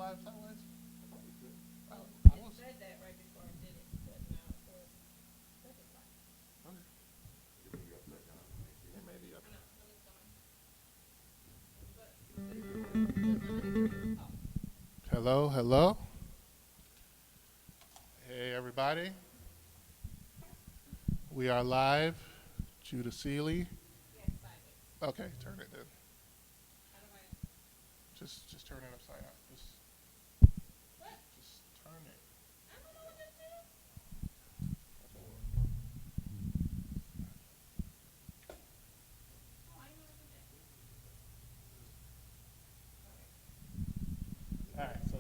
live sideways? It said that right before I did it, but now of course, said it right. Okay. Yeah, maybe up. I know, let me go. But, Hello, hello. Hey, everybody. We are live. Judah Seeley. yes, I did. Okay, turn it then. How do I, Just turn it upside down. what? Just turn it. I don't know what to do. Oh, I know what to do. All right, so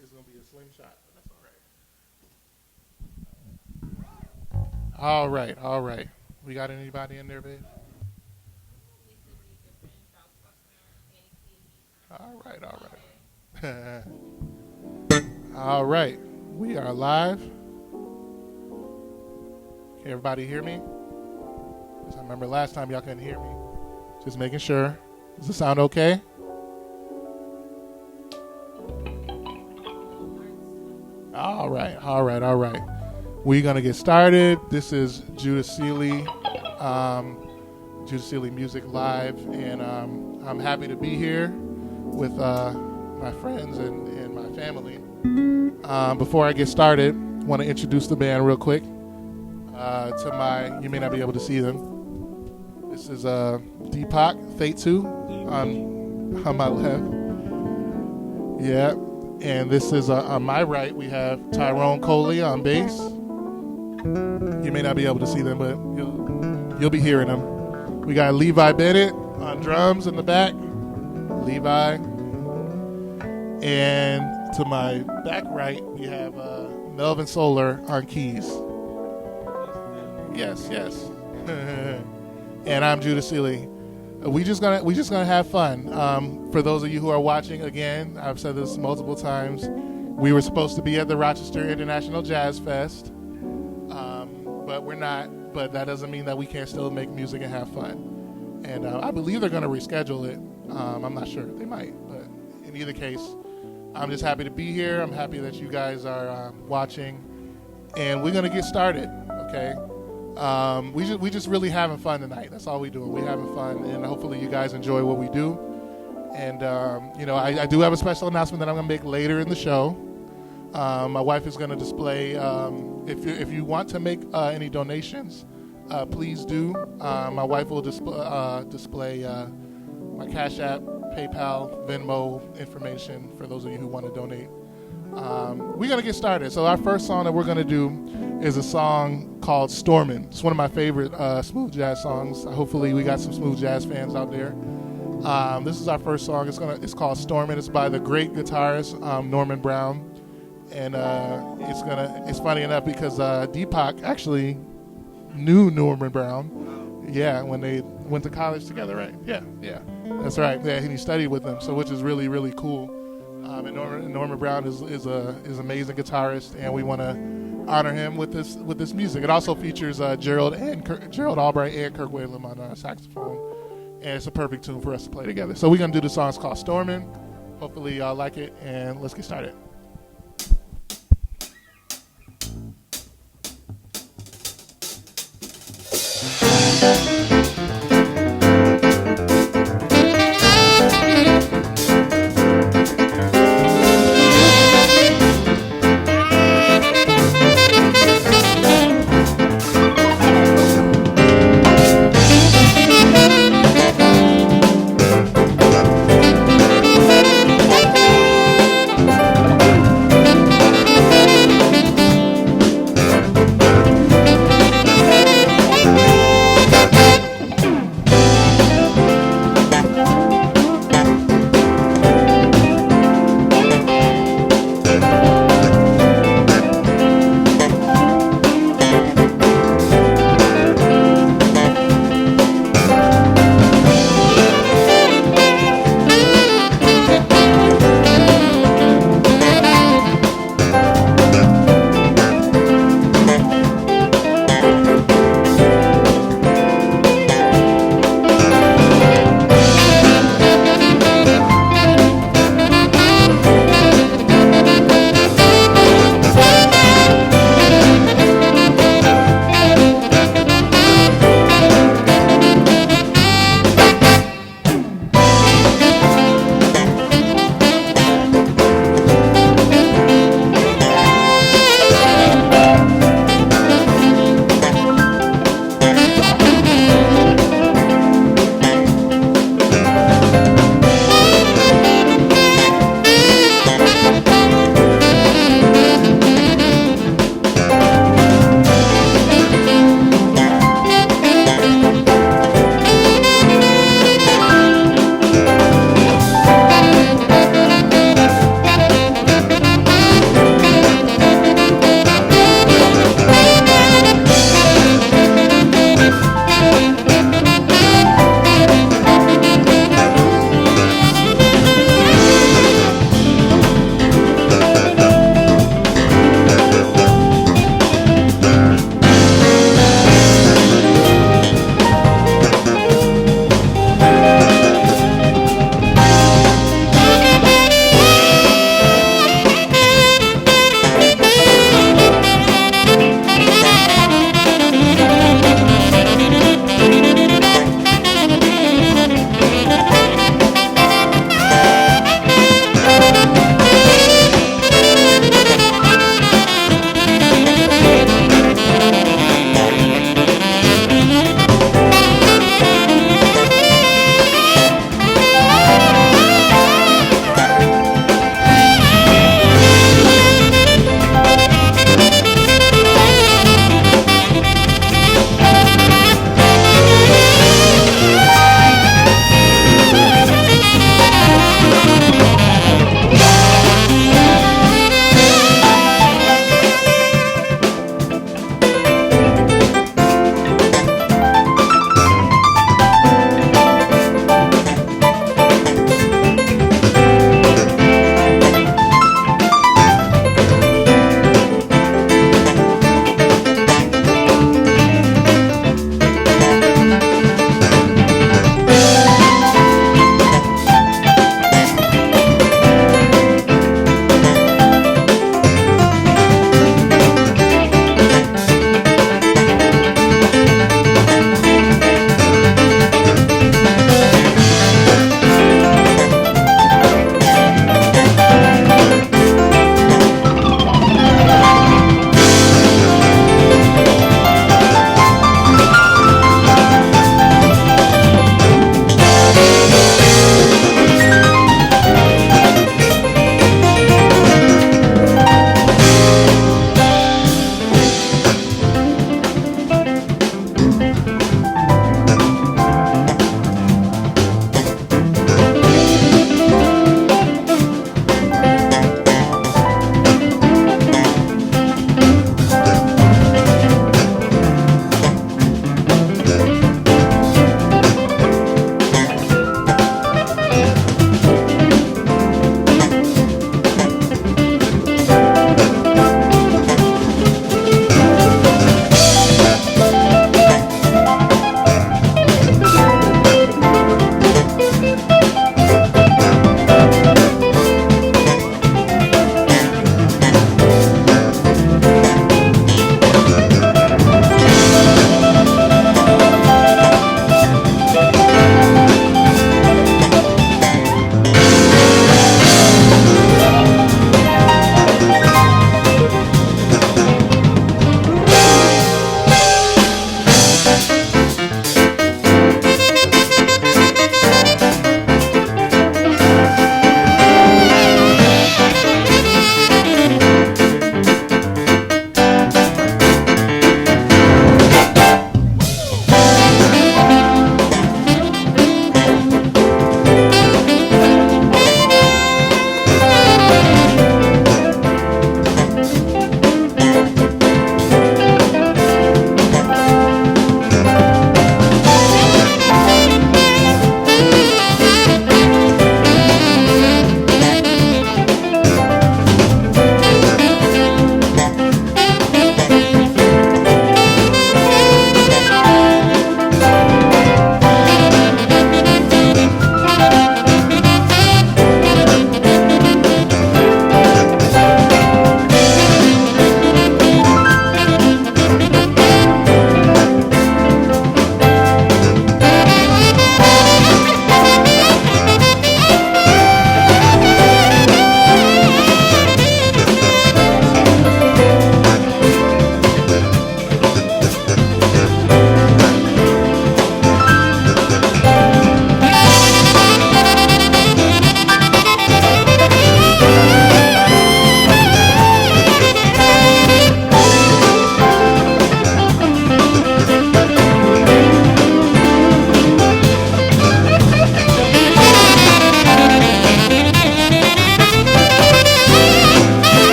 it's gonna be a slim shot, but that's all right. All right. We got anybody in there, babe? Lisa Reed, your friend, Charles Buckner, Annie Keely. All right. We are live. Can everybody hear me? 'Cause I remember last time y'all couldn't hear me. Just making sure. Does it sound okay? All right. We're going to get started. This is Judah Seeley, Judah Seeley Music Live, and I'm happy to be here with my friends and my family. Before I get started, I want to introduce the band real quick. You may not be able to see them. This is Deepak, Fate 2 on my left. Yeah. And this is on my right, we have Tyrone Coley on bass. You may not be able to see them, but you'll be hearing them. We got Levi Bennett on drums in the back. Levi. And to my back right, we have Melvin Solar on keys. Yes. And I'm Judah Seeley. We just gonna have fun. For those of you who are watching, again, I've said this multiple times. We were supposed to be at the Rochester International Jazz Fest, but we're not. But that doesn't mean that we can't still make music and have fun. And I believe they're gonna reschedule it. I'm not sure. They might. But in either case, I'm just happy to be here. I'm happy that you guys are watching, and we're gonna get started. Okay. We just really having fun tonight. That's all we do. We're having fun, and hopefully you guys enjoy what we do. And I do have a special announcement that I'm gonna make later in the show. My wife is gonna display. If you want to make any donations, please do. My wife will display my Cash App, PayPal, Venmo information for those of you who want to donate. We're going to get started. So our first song that we're going to do is a song called Stormin'. It's one of my favorite smooth jazz songs. Hopefully we got some smooth jazz fans out there. This is our first song. It's called Stormin'. It's by the great guitarist Norman Brown. And it's funny enough because Deepak actually knew Norman Brown. Yeah, when they went to college together, right? Yeah. That's right. Yeah, and he studied with them, so which is really, really cool. And Norman Brown is amazing guitarist, and we want to honor him with this music. It also features Gerald Albright and Kirk Whalum on saxophone, and it's a perfect tune for us to play together. So we're gonna do the song. It's called Stormin'. Hopefully y'all like it, and let's get started.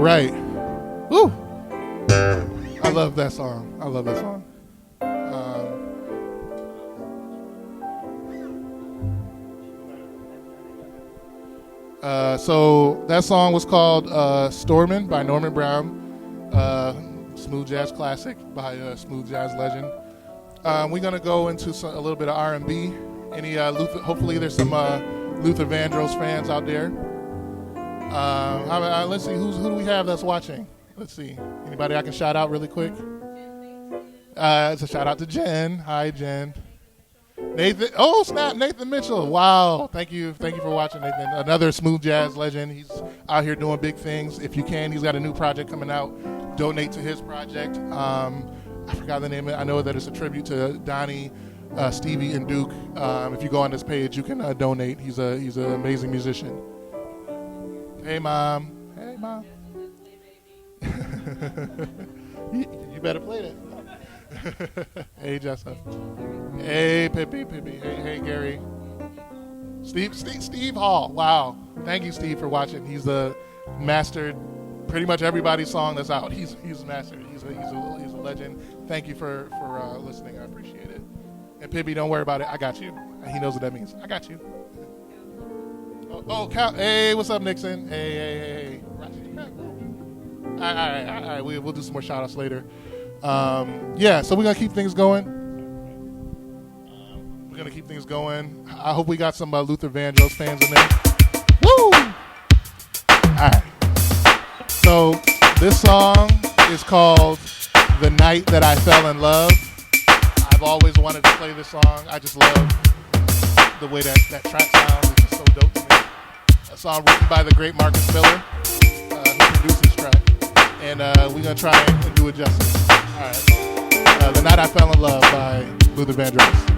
right. Woo! I love that song. I love that song. So that song was called Stormin' by Norman Brown. Smooth jazz classic by a smooth jazz legend. We're going to go into a little bit of R&B. Any Luther, hopefully there's some Luther Vandross fans out there. Let's see, who do we have that's watching? Let's see. Anybody I can shout out really quick? It's a shout out to Jen. Hi, Jen. Nathan. Oh, snap. Nathan Mitchell. Wow. Thank you for watching, Nathan. Another smooth jazz legend. He's out here doing big things. If you can, he's got a new project coming out. Donate to his project. I forgot the name of it. I know that it's a tribute to Donnie, Stevie, and Duke. If you go on this page, you can donate. He's an amazing musician. Hey, Mom. Hey, Mom. You better play that. Hey, Jessa. Hey, Pippi. Hey, Gary. Steve Hall. Wow. Thank you, Steve, for watching. He's mastered pretty much everybody's song that's out. He's mastered. He's a legend. Thank you for listening. I appreciate it. And Pippi, don't worry about it. I got you. He knows what that means. I got you. Hey, what's up, Nixon? Hey. All right. We'll do some more shout outs later. So we're going to keep things going. I hope we got some Luther Vandross fans in there. Woo! All right. So this song is called The Night That I Fell in Love. I've always wanted to play this song. I just love the way that track sounds. It's just so dope to me. A song written by the great Marcus Miller, who produced this track. And we're going to try and do it justice. All right. The Night I Fell in Love by Luther Vandross.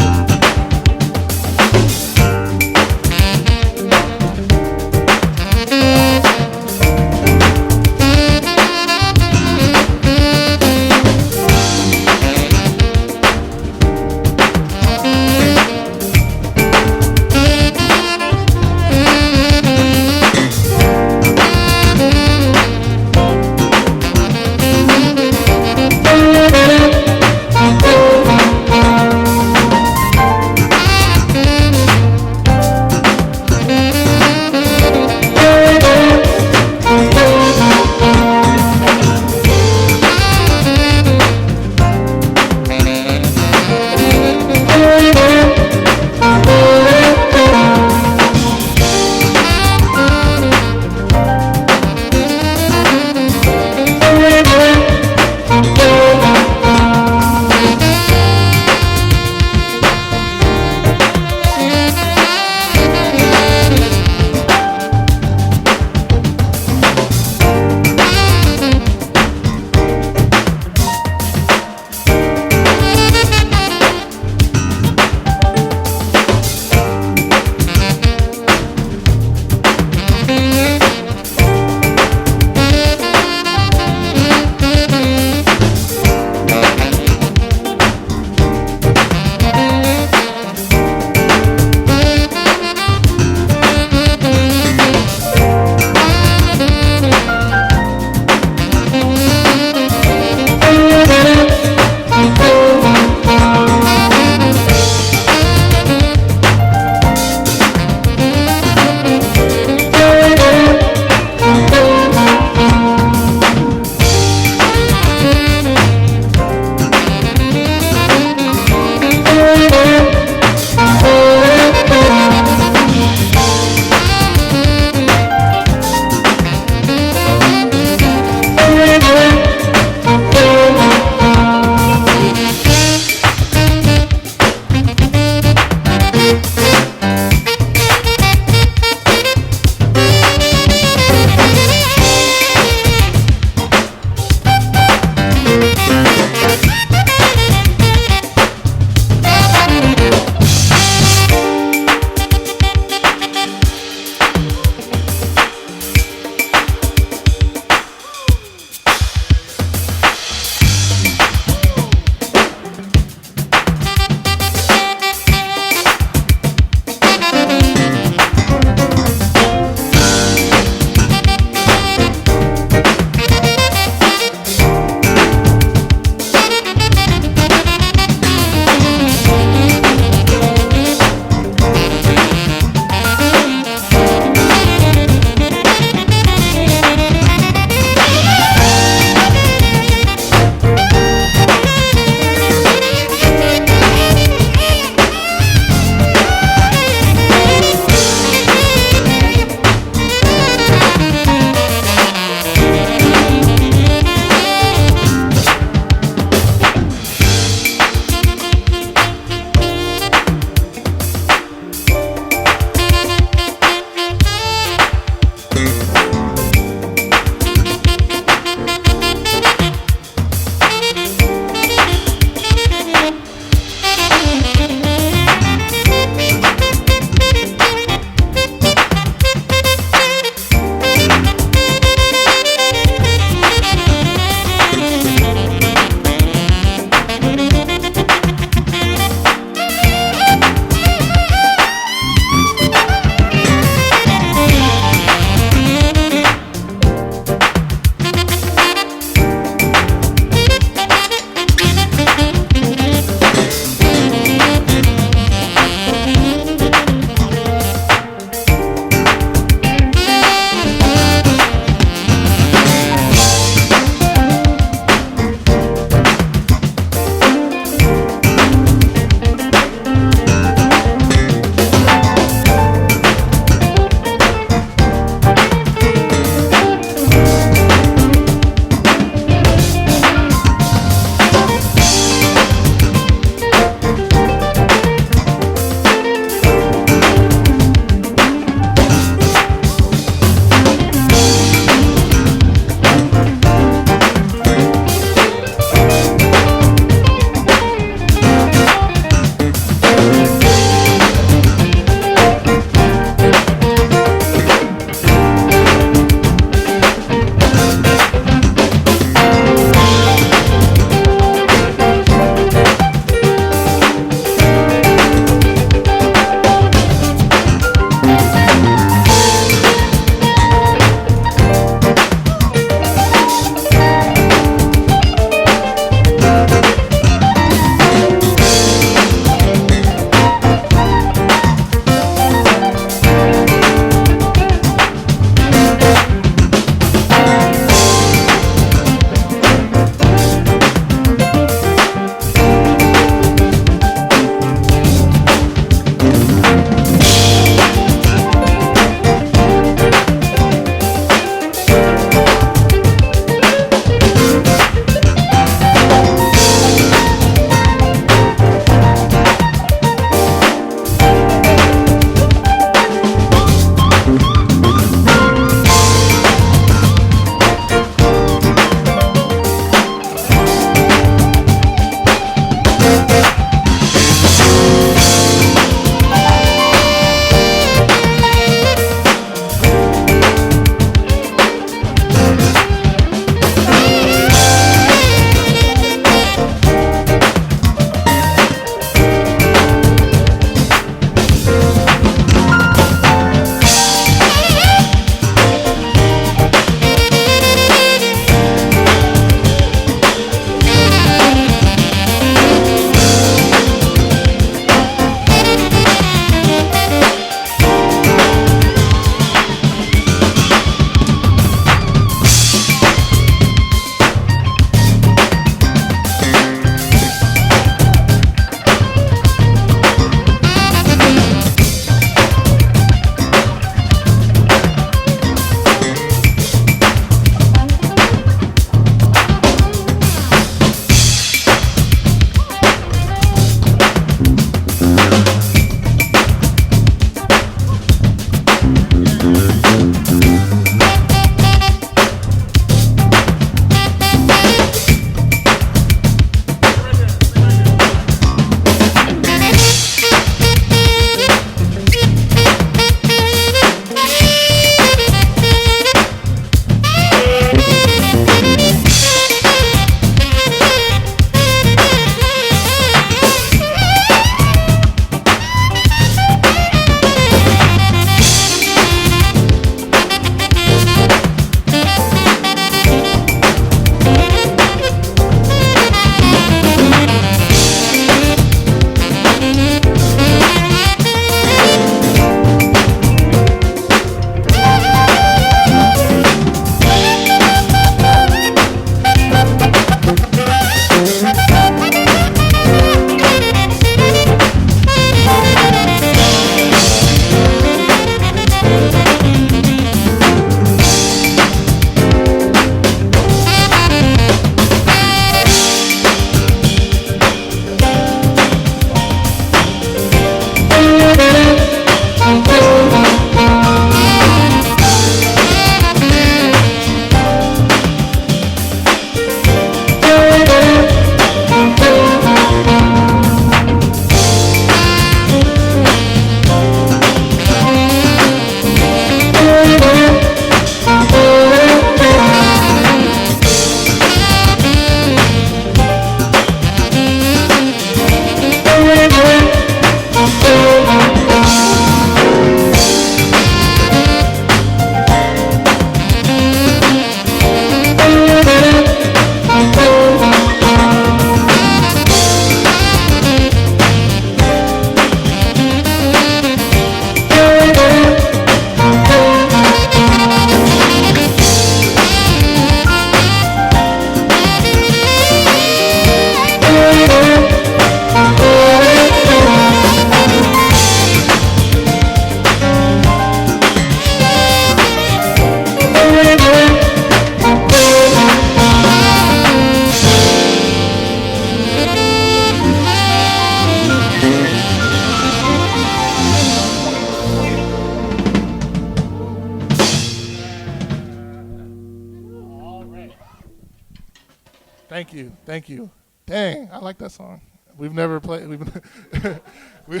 Thank you, thank you. Dang, I like that song. We've never played. We,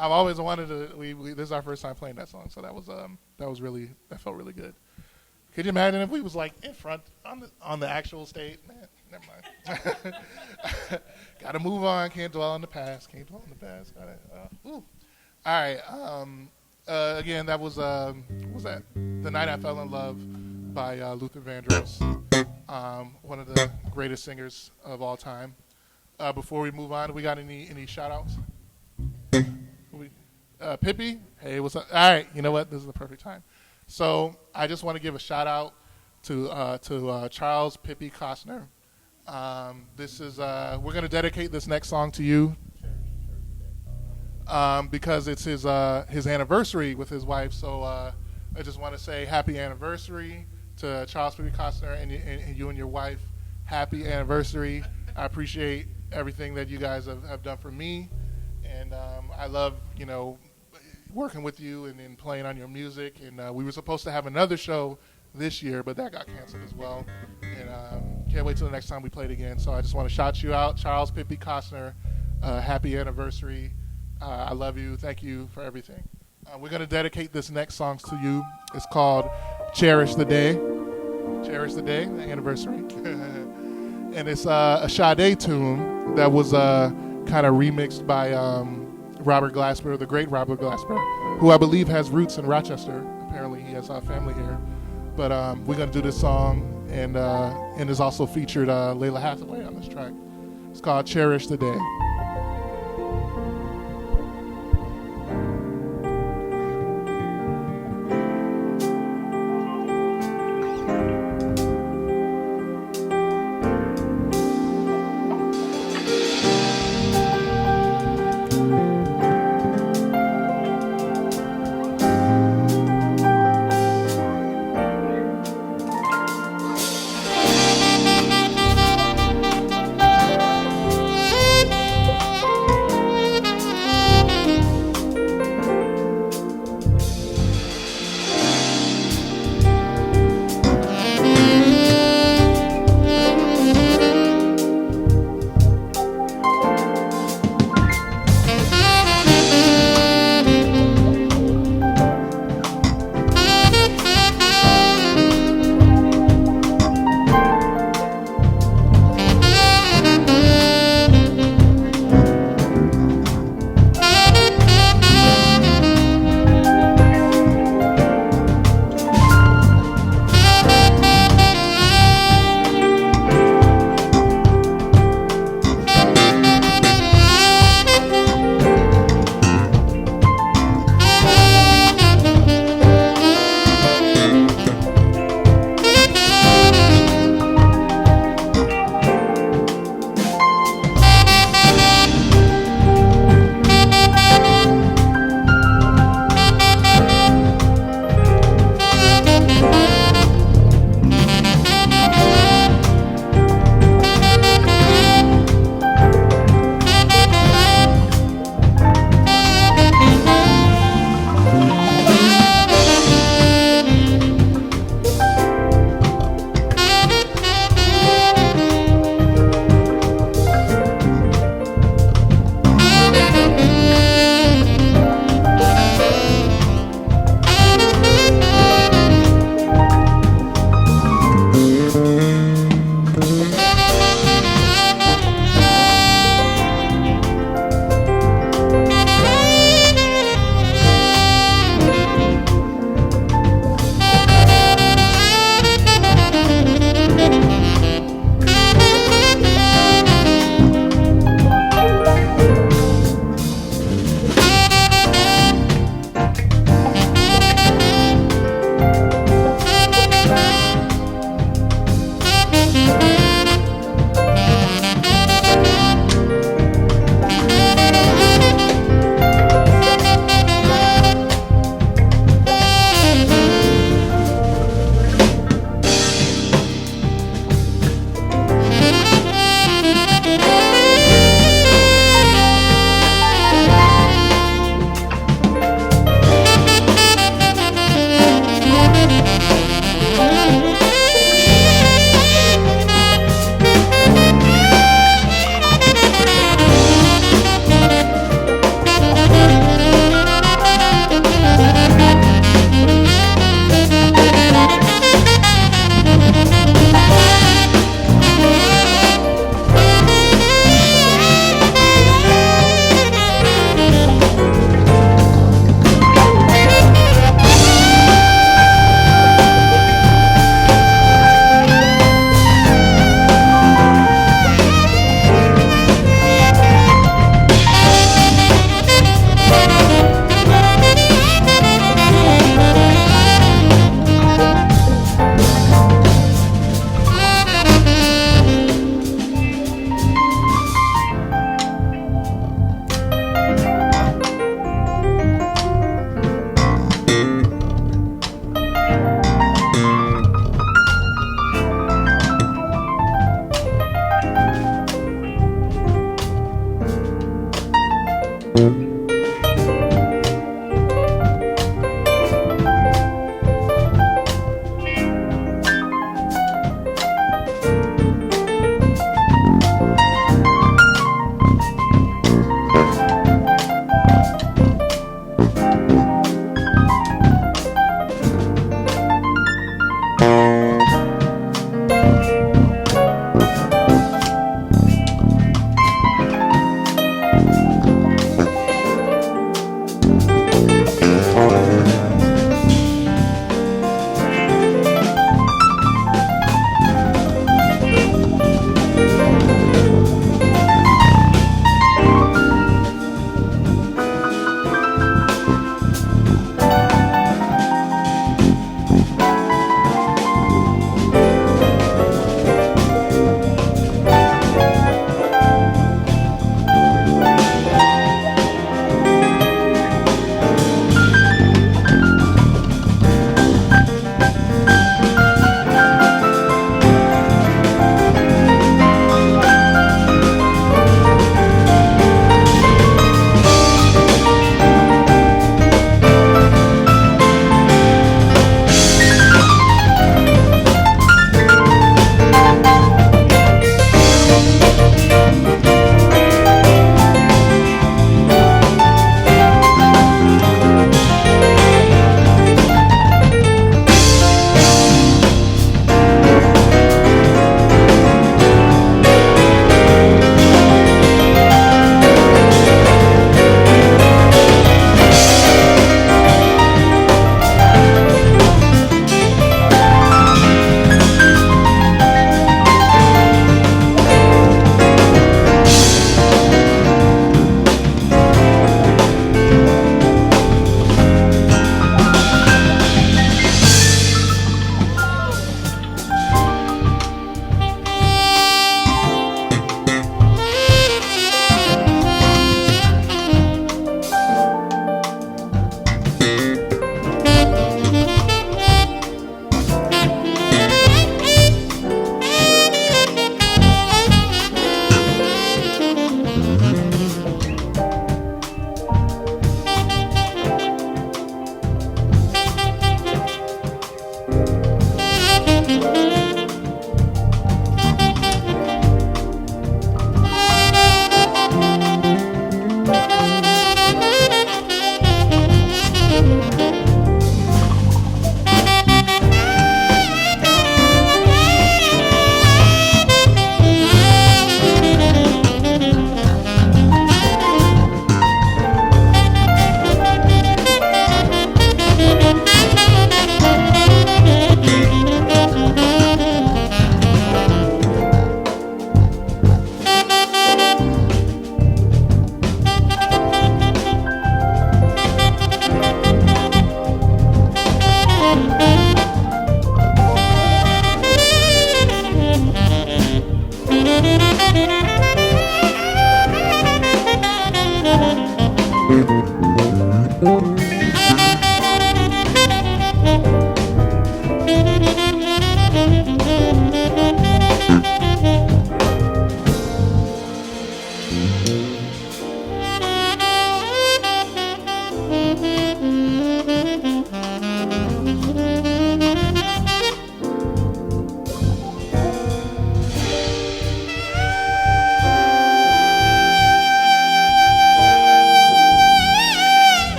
I've always wanted to. This is our first time playing that song, so that felt really good. Could you imagine if we was like in front on the actual stage? Man, never mind. Got to move on. Can't dwell on the past. Can't dwell on the past. All right. Again, that was what was that? The Night I Fell in Love by Luther Vandross, one of the greatest singers of all time. Before we move on, we got any shout outs? Pippi, hey, what's up? All right, you know what? This is the perfect time. So I just want to give a shout out to Charles Pippi Costner. This is we're going to dedicate this next song to you because it's his anniversary with his wife. So I just want to say happy anniversary to Charles Pippi Costner and you and your wife. Happy anniversary. I appreciate everything that you guys have done for me, and I love working with you and playing on your music. And we were supposed to have another show this year, but that got canceled as well. And can't wait till the next time we play it again. So I just want to shout you out, Charles Pippi Costner. Happy anniversary. I love you. Thank you for everything. We're going to dedicate this next song to you. It's called Cherish the Day. Cherish the Day, the anniversary. And it's a Sade tune that was kind of remixed by Robert Glasper, the great Robert Glasper, who I believe has roots in Rochester. Apparently he has family here. But we're going to do this song, and is also featured Layla Hathaway on this track. It's called Cherish the Day.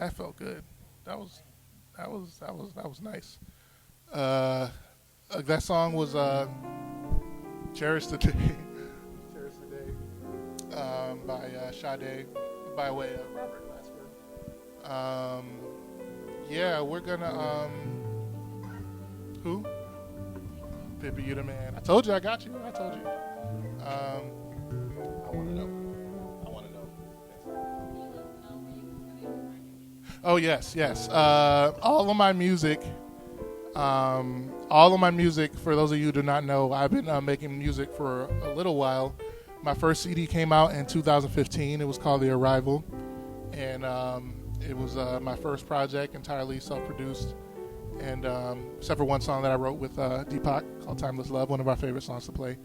That felt good. That was nice. Uh, that song was "Cherish the Day," "Cherish the Day" by Sade, by way of Robert Glasper. Yeah, we're gonna who? Pippi, you the man. I told you, I got you. I told you. I want to know. I want to know. Oh yes, yes. All of my music. All of my music. For those of you who do not know, I've been making music for a little while. My first CD came out in 2015. It was called The Arrival, and it was my first project, entirely self-produced. And except for one song that I wrote with Deepak called "Timeless Love," one of our favorite songs to play.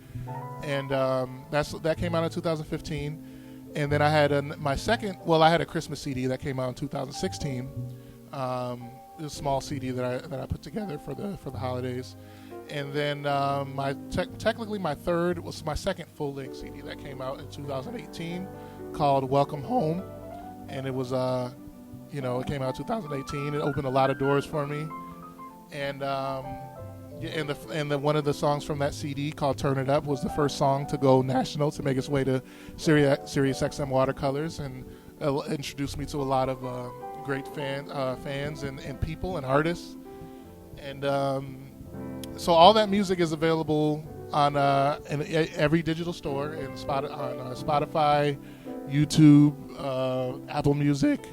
And that came out in 2015. And then I had my second. Well, I had a Christmas CD that came out in 2016. It was a small CD that I put together for the holidays. And then technically my third was my second full-length CD that came out in 2018 called "Welcome Home," and it was it came out in 2018. It opened a lot of doors for me. And one of the songs from that CD called "Turn It Up" was the first song to go national, to make its way to Sirius XM Watercolors, and introduced me to a lot of great fans and people and artists. And so all that music is available on in every digital store, on Spotify, YouTube, Apple Music,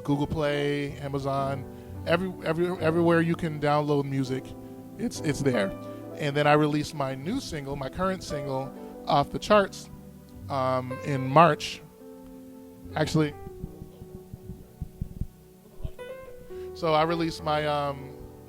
Google Play, Amazon. Everywhere you can download music, it's there. And then I released my new single, my current single, "Off the Charts," in March. Actually, so I released my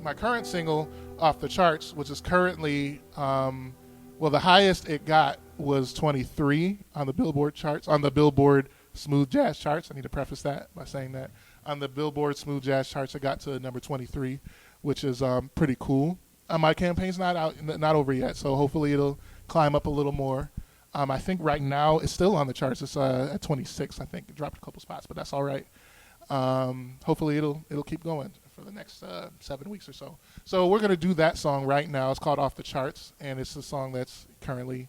my current single, "Off the Charts," which is currently the highest it got was 23 on the Billboard charts, on the Billboard Smooth Jazz charts. I need to preface that by saying that. On the Billboard Smooth Jazz charts, I got to number 23, which is pretty cool. My campaign's not over yet, so hopefully it'll climb up a little more. I think right now it's still on the charts. It's at 26, I think. It dropped a couple spots, but that's all right. Hopefully it'll keep going for the next 7 weeks or so. So we're gonna do that song right now. It's called "Off the Charts," and it's a song that's currently,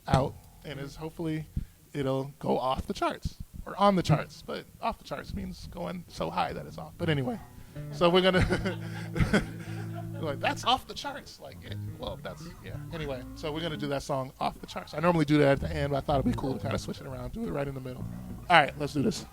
out, and is hopefully it'll go off the charts. Or on the charts, but off the charts means going so high that it's off. But anyway, so we're gonna like, that's off the charts. Like, Anyway, so we're gonna do that song "Off the Charts." I normally do that at the end, but I thought it'd be cool to kind of switch it around, do it right in the middle. All right, let's do this.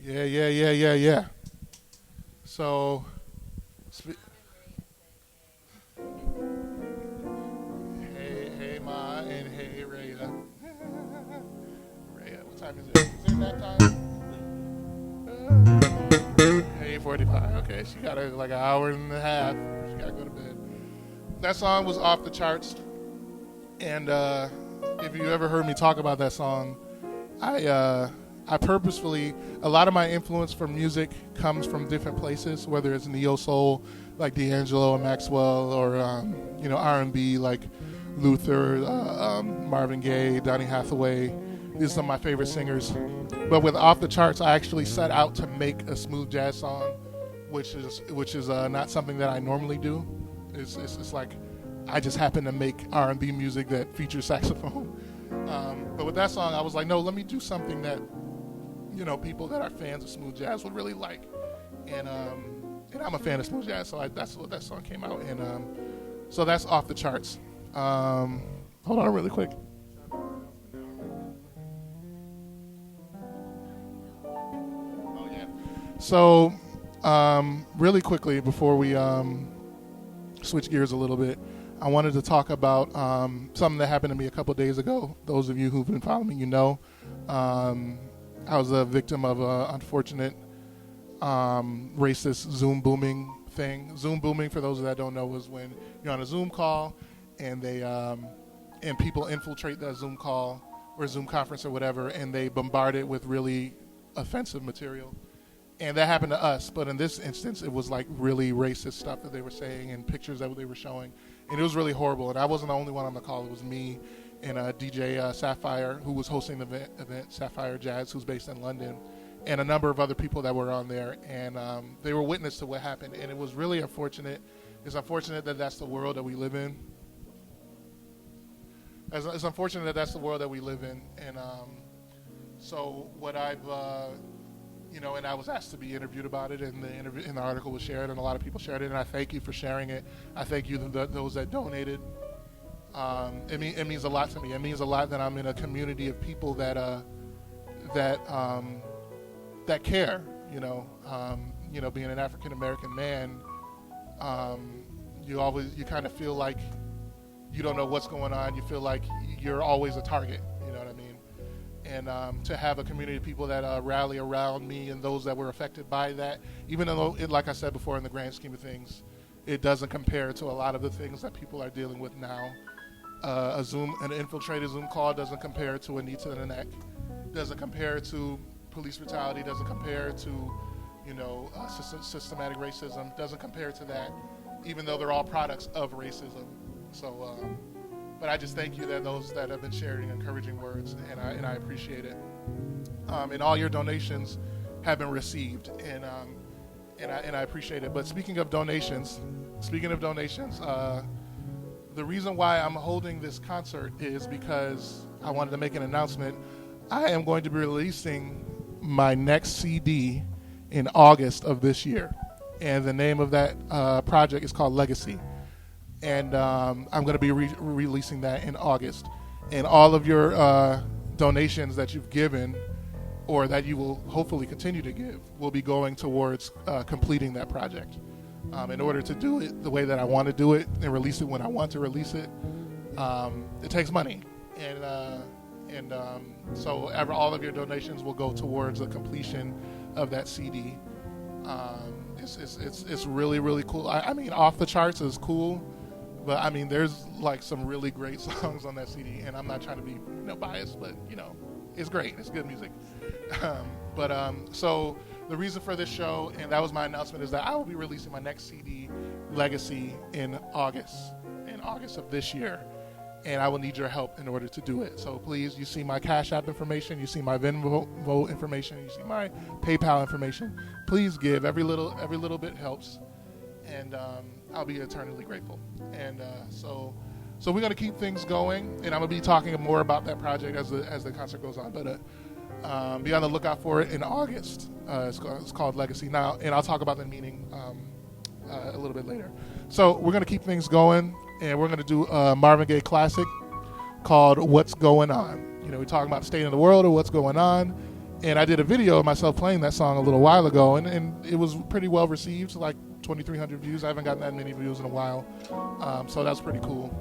Yeah, yeah, yeah, yeah, yeah. So, spe- hey, hey, Ma, and hey, Rhea. Rhea, what time is it? Is it that time? 8:45. Okay, she got like an hour and a half. She gotta go to bed. That song was off the charts, and if you ever heard me talk about that song, I purposefully, a lot of my influence from music comes from different places, whether it's neo soul like D'Angelo and Maxwell, or R&B like Luther, Marvin Gaye, Donny Hathaway. These are some of my favorite singers. But with Off the Charts, I actually set out to make a smooth jazz song, which is not something that I normally do. It's like I just happen to make R&B music that features saxophone. But with that song, I was like, no, let me do something that people that are fans of smooth jazz would really like. And I'm a fan of smooth jazz, so that's what that song came out. And so that's Off the Charts. Hold on really quick. Oh, yeah. So really quickly, before we switch gears a little bit, I wanted to talk about something that happened to me a couple days ago. Those of you who've been following me, I was a victim of an unfortunate racist Zoom booming thing. Zoom booming, for those that don't know, is when you're on a Zoom call and they and people infiltrate that Zoom call or Zoom conference or whatever, and they bombard it with really offensive material. And that happened to us, but in this instance, it was like really racist stuff that they were saying and pictures that they were showing, and it was really horrible. And I wasn't the only one on the call; it was me and DJ Sapphire, who was hosting the event, Sapphire Jazz, who's based in London, and a number of other people that were on there, and they were witness to what happened, and it was really unfortunate. It's unfortunate that that's the world that we live in. It's unfortunate that that's the world that we live in, and so what I've and I was asked to be interviewed about it, and the article was shared, and a lot of people shared it, and I thank you for sharing it. I thank you those that donated. It means a lot to me. It means a lot that I'm in a community of people that care. Being an African American man, you kind of feel like you don't know what's going on. You feel like you're always a target. You know what I mean? And to have a community of people that rally around me and those that were affected by that, even though, like I said before, in the grand scheme of things, it doesn't compare to a lot of the things that people are dealing with now. An infiltrated Zoom call doesn't compare to a knee to the neck, doesn't compare to police brutality, doesn't compare to, systematic racism, doesn't compare to that, even though they're all products of racism. So But I just thank you that those that have been sharing encouraging words, and I appreciate it. And all your donations have been received, and I appreciate it. But speaking of donations, the reason why I'm holding this concert is because I wanted to make an announcement. I am going to be releasing my next CD in August of this year, and the name of that project is called Legacy. And I'm going to be releasing that in August. And all of your donations that you've given, or that you will hopefully continue to give, will be going towards completing that project. In order to do it the way that I want to do it and release it when I want to release it, it takes money. And so all of your donations will go towards the completion of that CD. It's really, really cool. I mean, Off the Charts is cool, but I mean, there's like some really great songs on that CD, and I'm not trying to be biased, but it's great. It's good music. So the reason for this show, and that was my announcement, is that I will be releasing my next CD, Legacy, in August of this year. And I will need your help in order to do it. So please, you see my Cash App information, you see my Venmo information, you see my PayPal information. Please give. Every little bit helps, and I'll be eternally grateful. And so we're gonna keep things going, and I'm gonna be talking more about that project as the concert goes on. But be on the lookout for it in August. It's called Legacy now, and I'll talk about the meaning a little bit later. So we're gonna keep things going. And we're going to do a Marvin Gaye classic called What's Going On. We're talking about the state of the world or what's going on. And I did a video of myself playing that song a little while ago, and it was pretty well received, like 2,300 views. I haven't gotten that many views in a while. So that's pretty cool.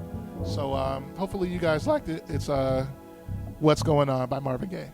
So hopefully you guys liked it. It's What's Going On by Marvin Gaye.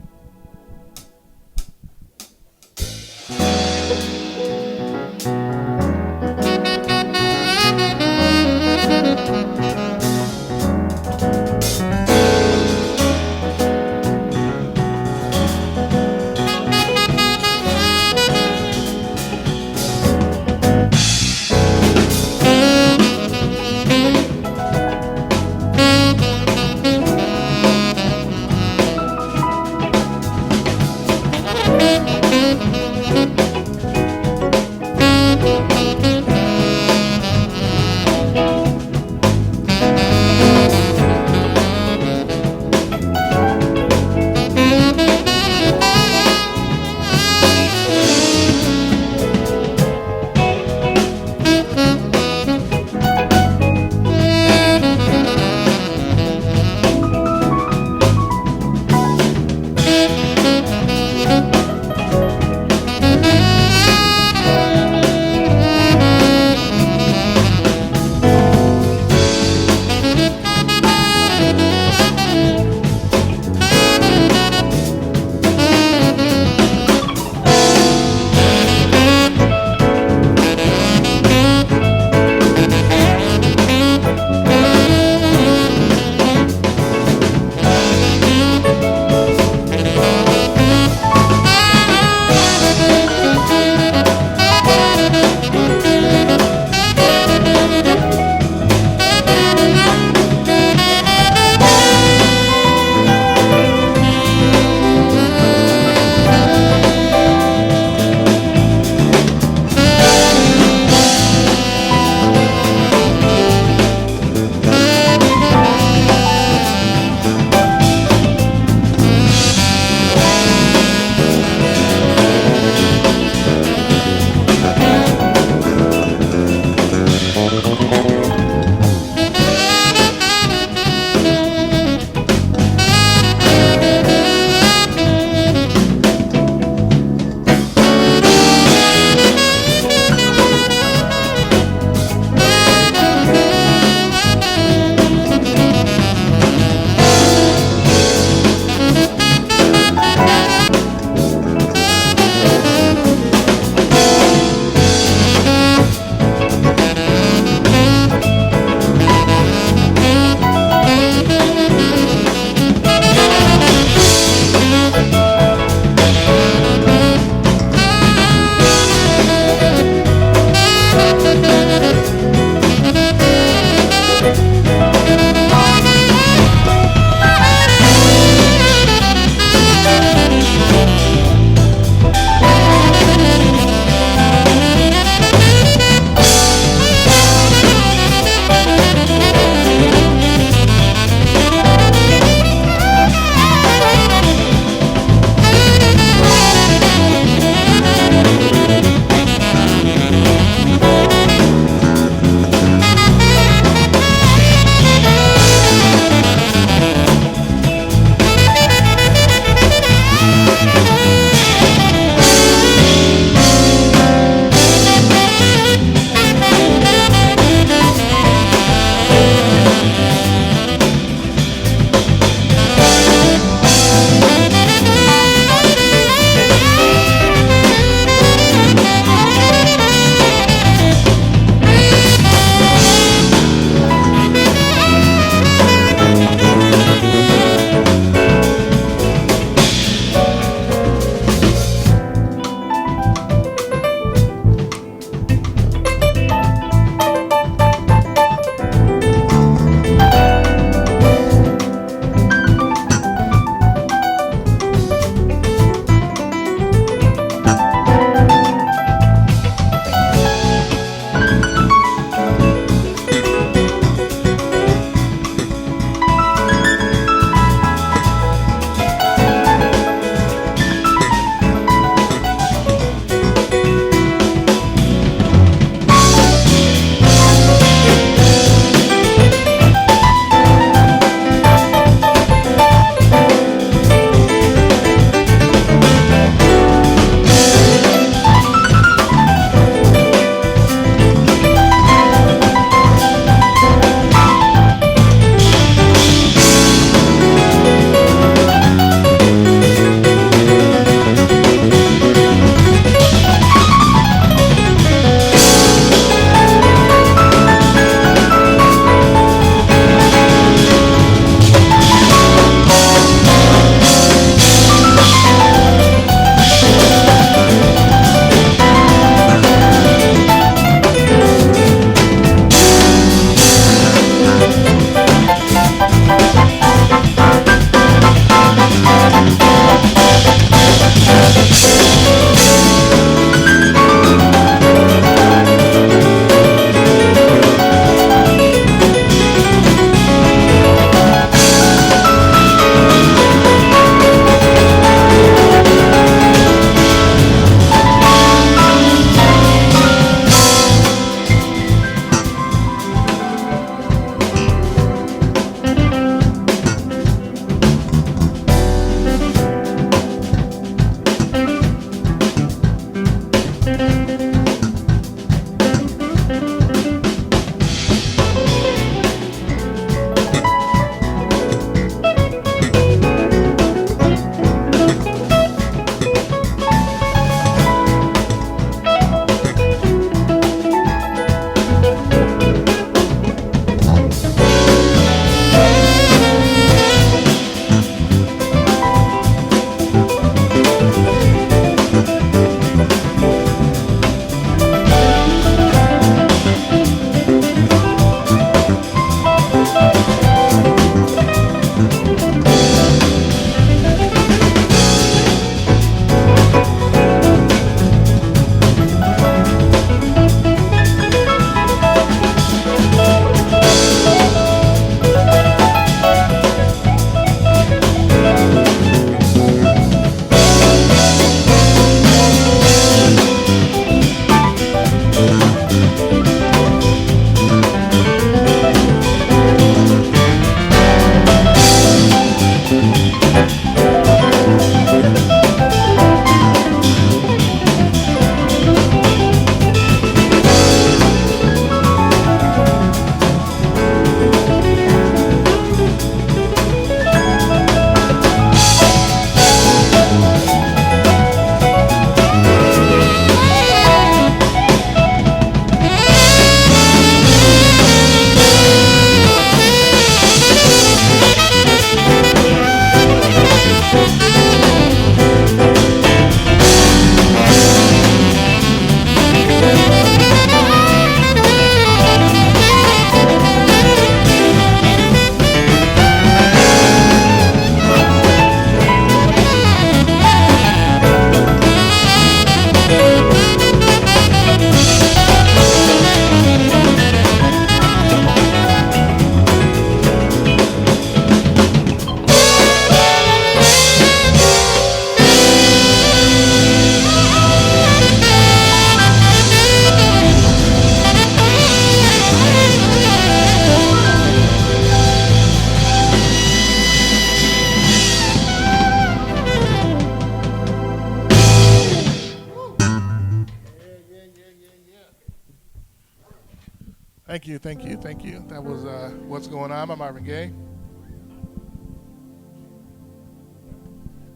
Thank you, thank you, thank you. That was What's Going On by Marvin Gaye.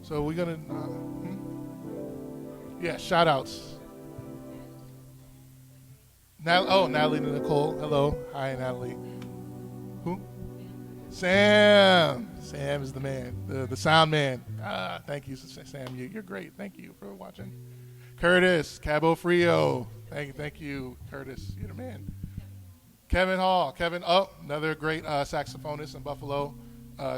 So we're gonna, yeah, shout outs. Natalie and Nicole. Hello. Hi, Natalie. Who? Sam. Sam is the man, the sound man. Thank you, Sam. You're great. Thank you for watching. Curtis, Cabo Frio. Thank you, Curtis. You're the man. Kevin Hall. Another great saxophonist in Buffalo.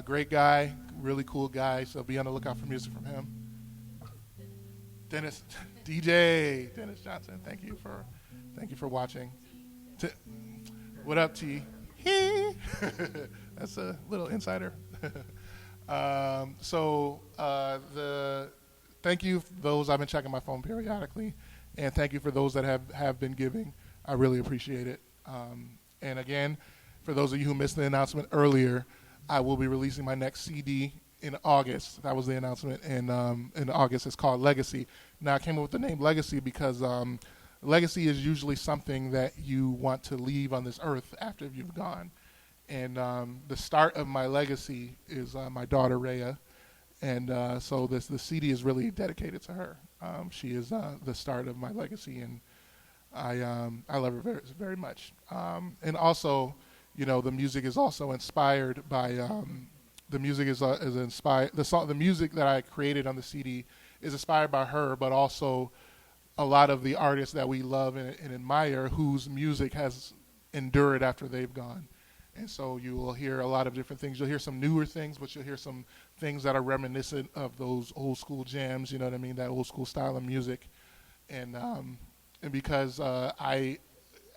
Great guy, really cool guy. So be on the lookout for music from him. Dennis, DJ Dennis Johnson. Thank you for watching. What up, T? That's a little insider. Thank you for those. I've been checking my phone periodically, and thank you for those that have been giving. I really appreciate it. And again, for those of you who missed the announcement earlier, I will be releasing my next CD in August. That was the announcement in August. It's called Legacy. Now, I came up with the name Legacy because legacy is usually something that you want to leave on this earth after you've gone. And the start of my legacy is my daughter, Rhea. And so the CD is really dedicated to her. She is the start of my legacy, and I love her very, very much. And also, the music is also inspired by the music is inspired. The music that I created on the CD is inspired by her, but also a lot of the artists that we love and admire whose music has endured after they've gone. And so you will hear a lot of different things. You'll hear some newer things, but you'll hear some things that are reminiscent of those old school jams, you know what I mean, that old school style of music. And because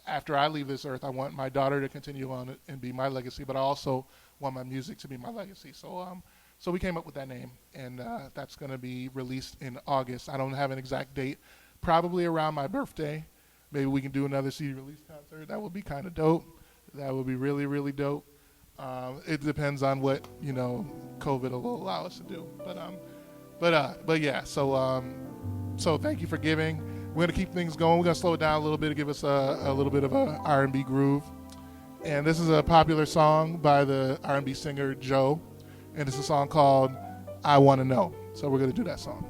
after I leave this earth, I want my daughter to continue on and be my legacy, but I also want my music to be my legacy. So we came up with that name, and that's going to be released in August. I don't have an exact date, probably around my birthday. Maybe we can do another CD release concert. That would be kind of dope. That would be really, really dope. It depends on what, COVID will allow us to do. But yeah, so thank you for giving. We're going to keep things going. We're going to slow it down a little bit to give us a little bit of a R&B groove. And this is a popular song by the R&B singer Joe. And it's a song called I Want to Know. So we're going to do that song.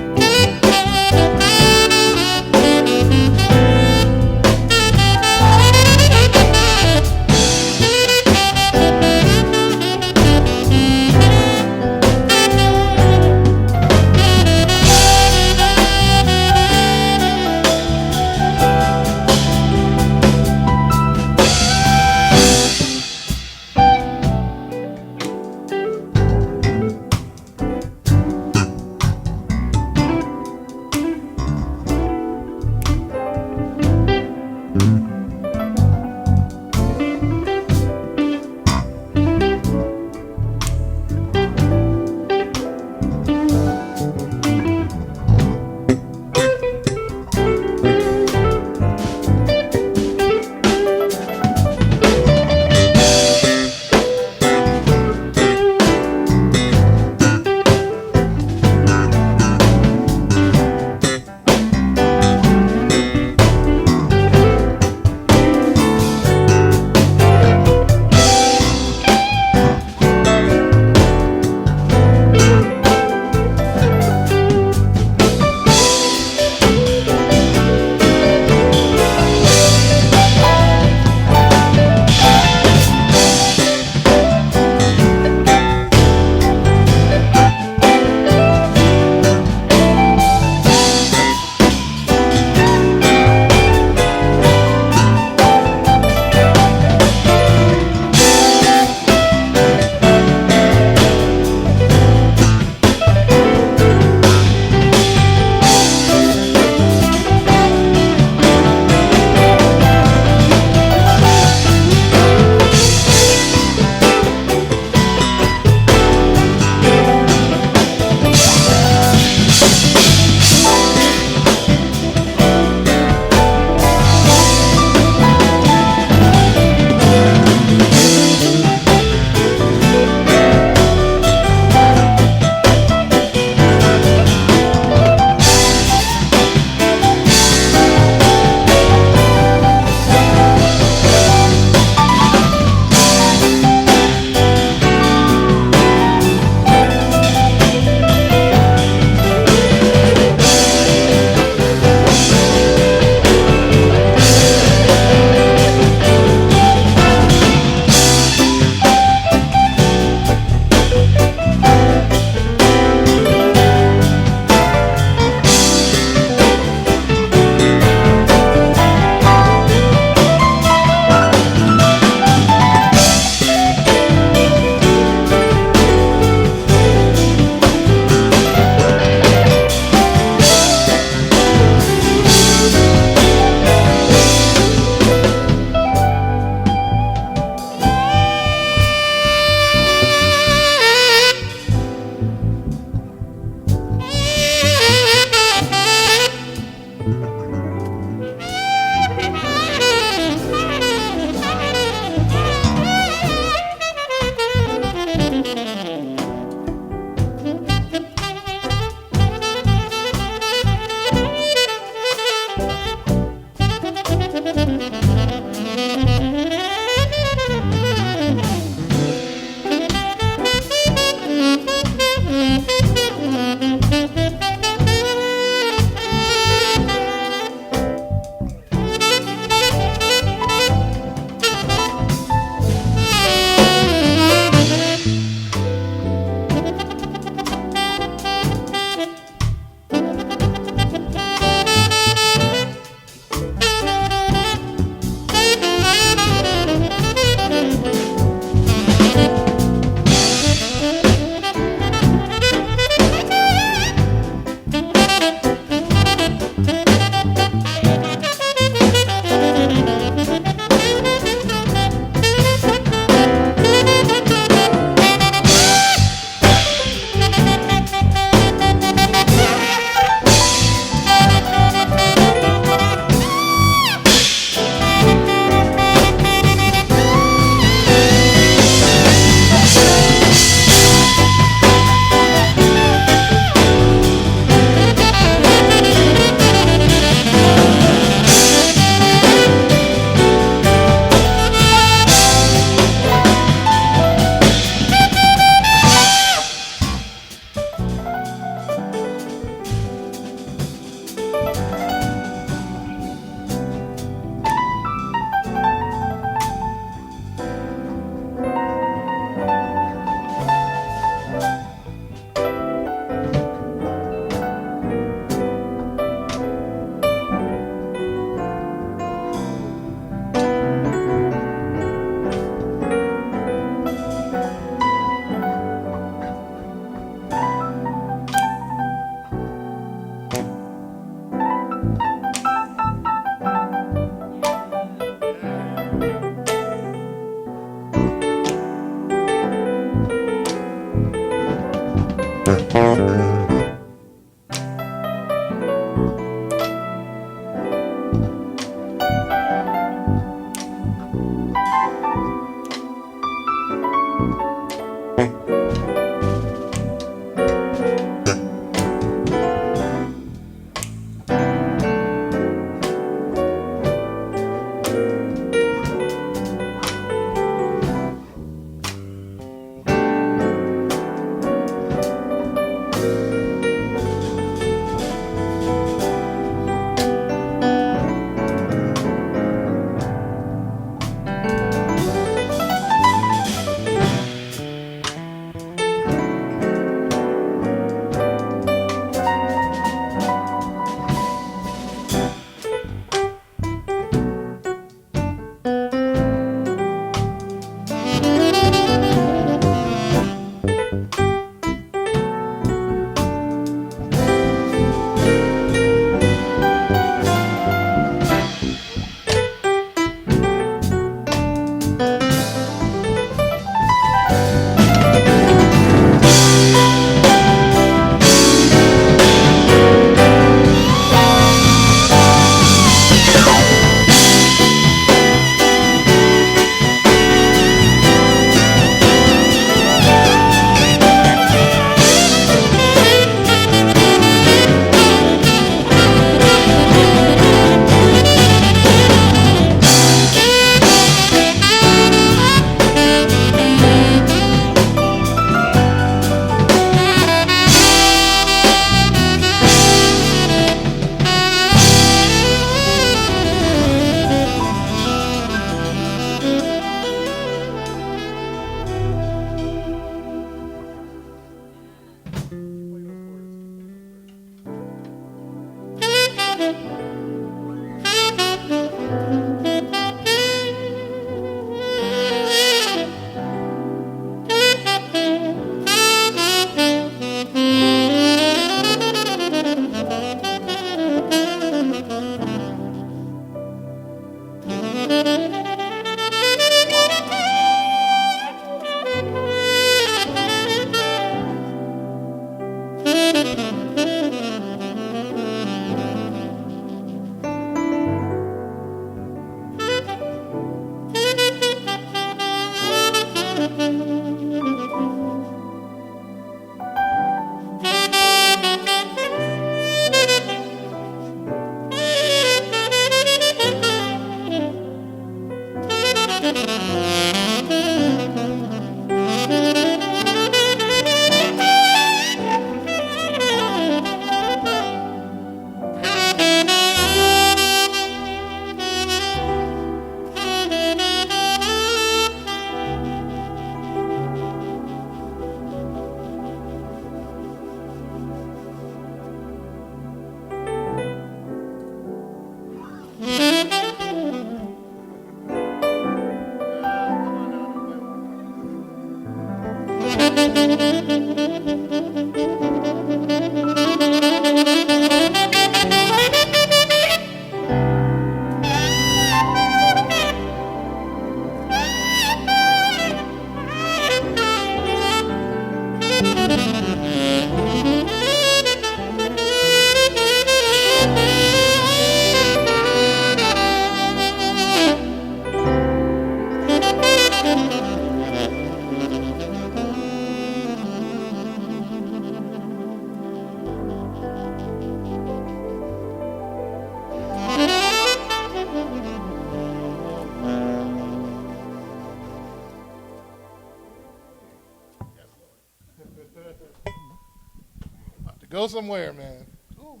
Go somewhere, man. Ooh. All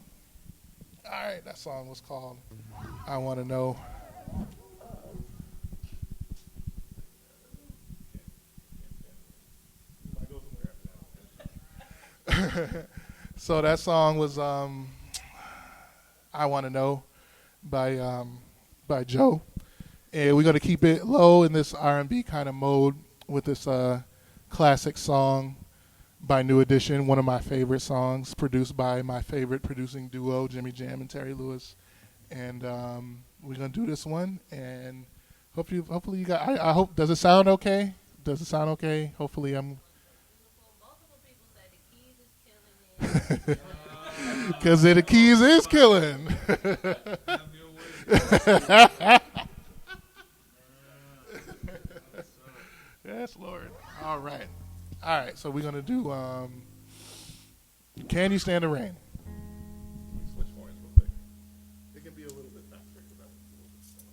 right, that song was called I Want to Know. So that song was I Want to Know by Joe. And we're going to keep it low in this R&B kind of mode with this classic song by New Edition, one of my favorite songs, produced by my favorite producing duo, Jimmy Jam and Terry Lewis. And we're gonna do this one, and hopefully you got. I hope. Does it sound okay? Does it sound okay? Hopefully I'm. Multiple people say the keys is Because the keys is killing. Yes, Lord. All right. All right. So we're going to do Can You Stand the Rain? Switch horns real quick. It can be a little bit faster. 'Cause that one's a little bit slower.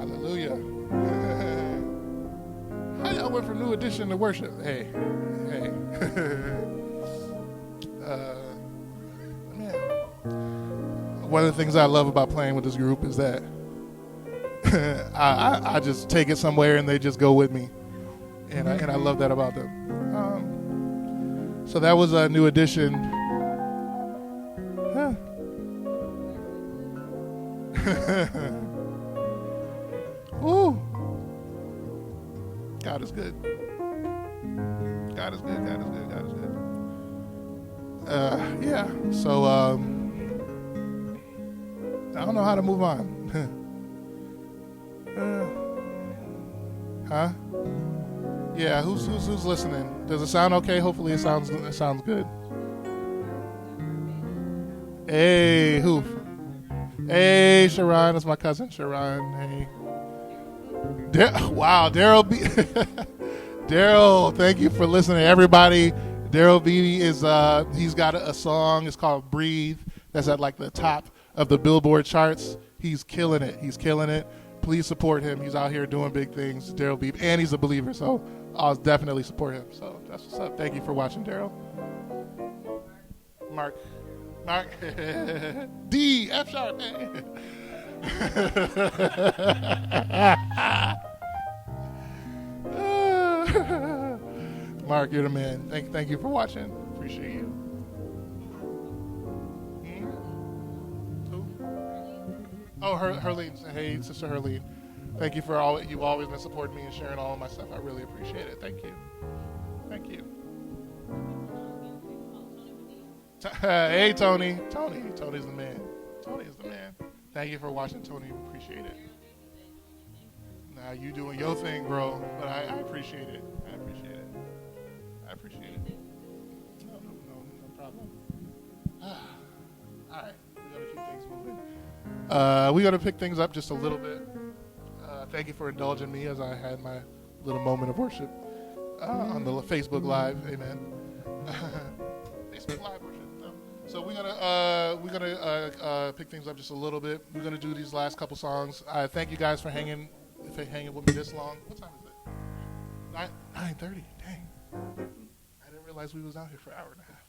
Hallelujah. How y'all went from New Edition to worship? Hey, hey. Man, one of the things I love about playing with this group is that I just take it somewhere and they just go with me, and I love that about them. So that was a New Edition. Huh. Woo. God is good. God is good. God is good. God is good. Yeah. So I don't know how to move on. Huh? Yeah. Who's listening? Does it sound okay? Hopefully it sounds good. Hey, who? Hey, Sharon. That's my cousin, Sharon. Hey. Wow, Daryl B. Daryl, thank you for listening, everybody. Daryl B is he's got a song. It's called "Breathe." That's at like the top of the Billboard charts. He's killing it. He's killing it. Please support him. He's out here doing big things. Daryl B, and he's a believer, so I'll definitely support him. So that's what's up. Thank you for watching, Daryl. Mark, D F sharp. Mark, you're the man. Thank you for watching. Appreciate you. Who? Oh, Herlene. Hey, Sister Herlene. Thank you for all. You've always been supporting me and sharing all of my stuff. I really appreciate it. Thank you. Thank you. Hey, Tony. Tony's the man. Tony is the man. Thank you for watching, Tony. Appreciate it. Nah, you doing your thing, bro. But I appreciate it. I appreciate it. No problem. All right, we gotta keep things moving. We gotta pick things up just a little bit. Thank you for indulging me as I had my little moment of worship on the Facebook Live. Amen. Facebook Live worship. So we're gonna pick things up just a little bit. We're gonna do these last couple songs. Thank you guys for hanging with me this long. What time is it? 9:30. Dang, I didn't realize we was out here for an hour and a half.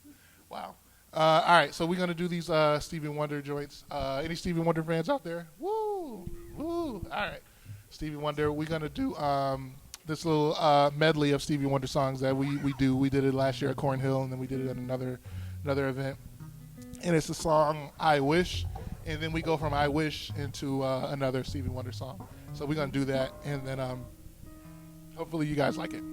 Wow. All right, so we're gonna do these Stevie Wonder joints. Any Stevie Wonder fans out there? Woo, woo. All right, Stevie Wonder. We're gonna do this little medley of Stevie Wonder songs that we do. We did it last year at Cornhill, and then we did it at another event. And it's the song "I Wish," and then we go from "I Wish" into another Stevie Wonder song. So we're gonna do that, and then hopefully you guys like it.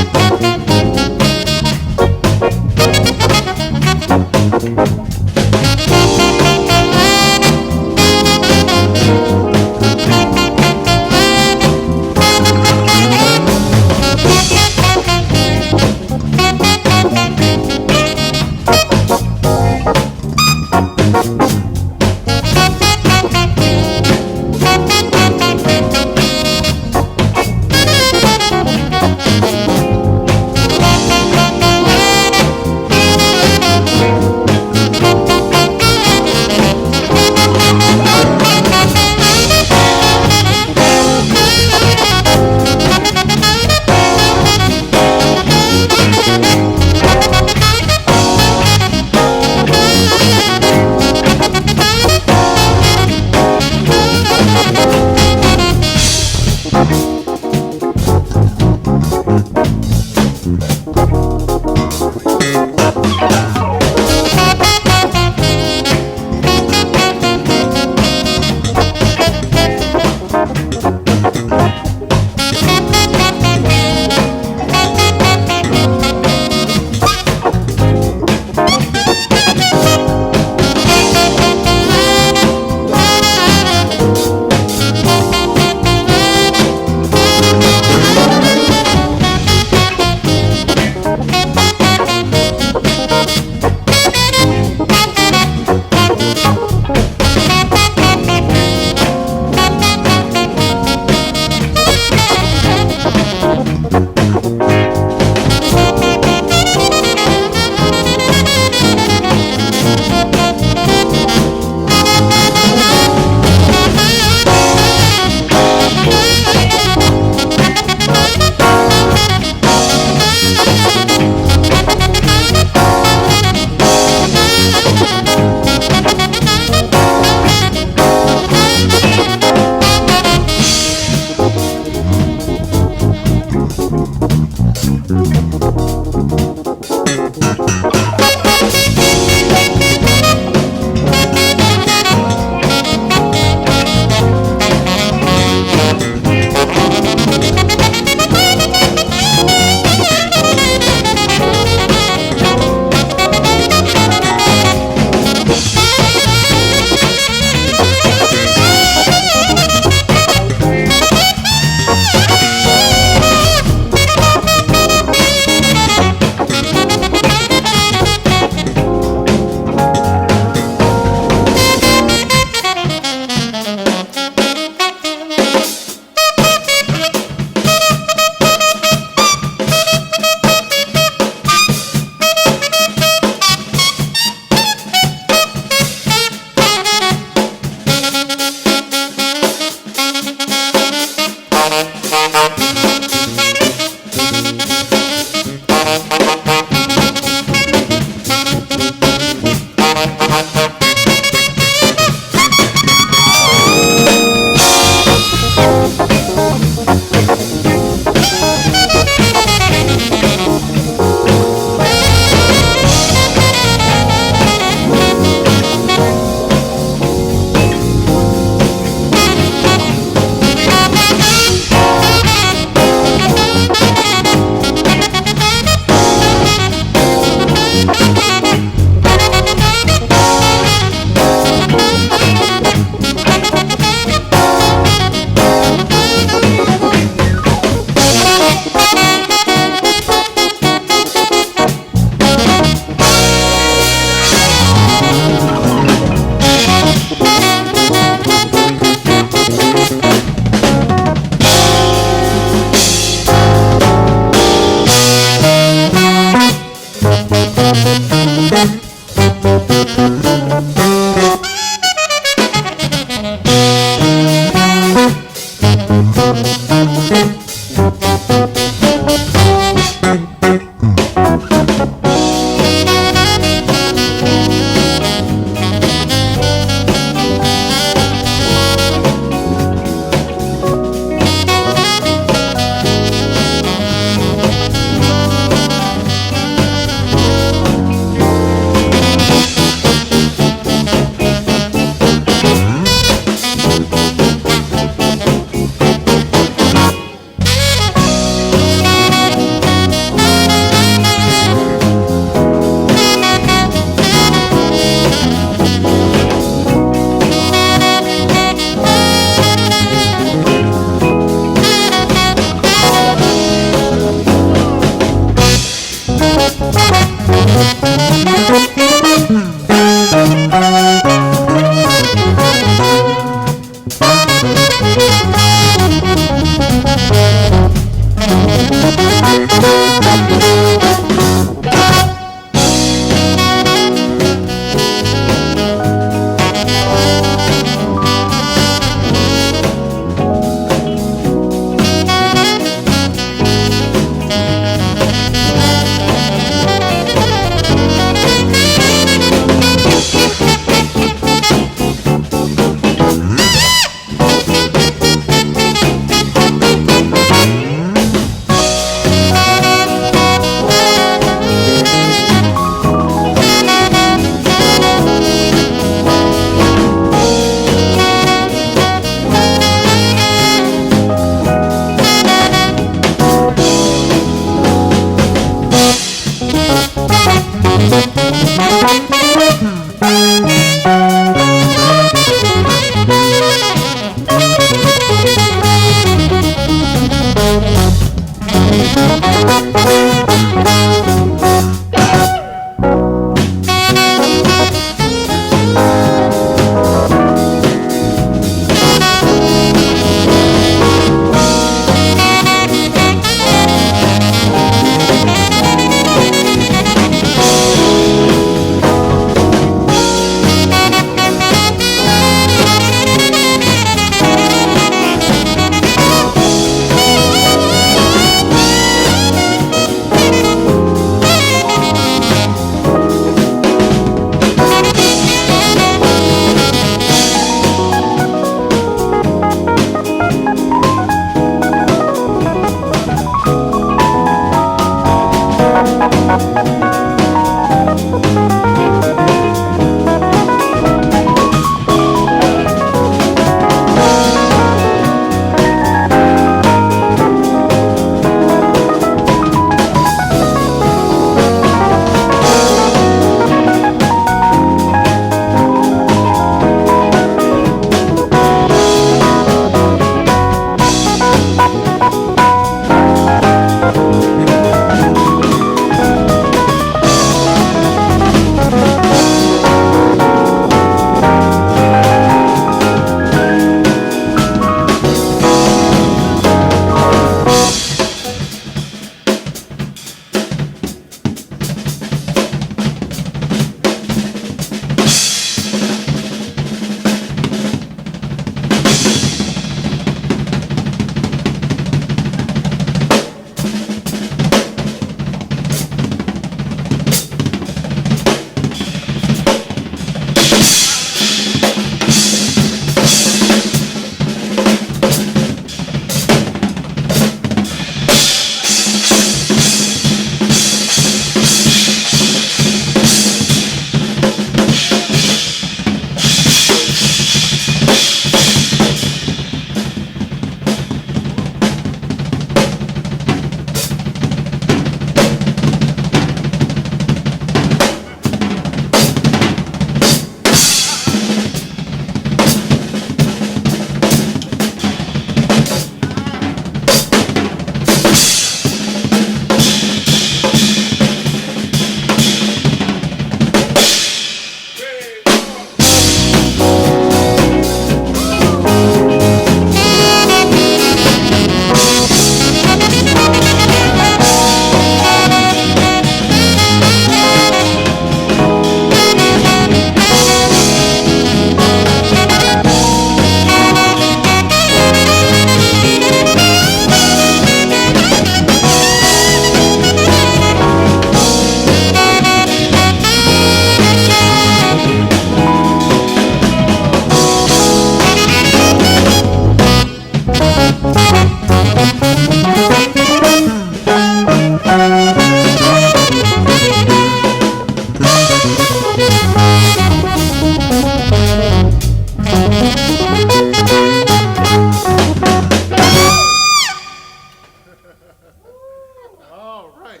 All right.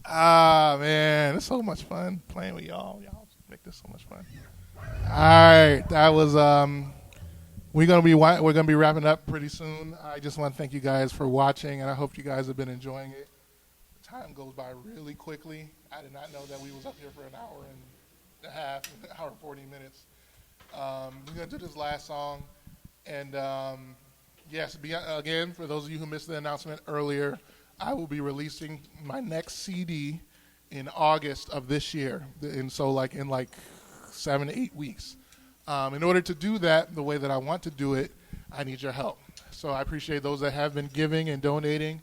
Ah, man, it's so much fun playing with y'all. Y'all make this so much fun. All right, that was we're gonna be wrapping up pretty soon. I just want to thank you guys for watching, and I hope you guys have been enjoying it. Time goes by really quickly. I did not know that we was up here for an hour and a half, an hour and 40 minutes. We're going to do this last song. And yes, again, for those of you who missed the announcement earlier, I will be releasing my next CD in August of this year. And so in 7 to 8 weeks. In order to do that the way that I want to do it, I need your help. So I appreciate those that have been giving and donating.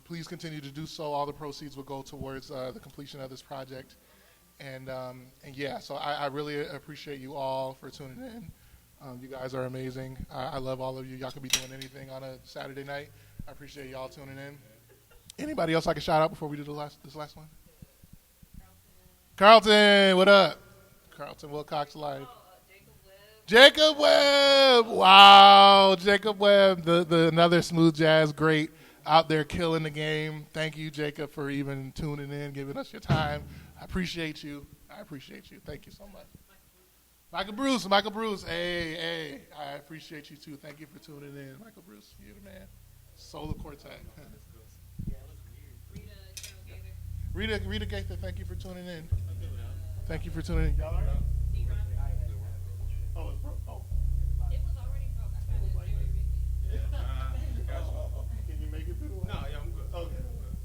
Please continue to do so. All the proceeds will go towards the completion of this project. And yeah, so I really appreciate you all for tuning in. You guys are amazing. I love all of you. Y'all could be doing anything on a Saturday night. I appreciate y'all tuning in. Anybody else I can shout out before we do this last one? Carlton, what up? Carlton Wilcox Live. Jacob Webb. Wow, Jacob Webb, the another smooth jazz great out there killing the game. Thank you, Jacob, for even tuning in, giving us your time. I appreciate you. Thank you so much. Michael Bruce. Hey. I appreciate you, too. Thank you for tuning in. Michael Bruce, you're the man. Solar Quartet. Rita Gaither, thank you for tuning in. Thank you for tuning in. Y'all all right? Oh, it's broke. Oh. It was already broke. I tried to do it. Can you make it through the No, yeah, I'm good. Okay. All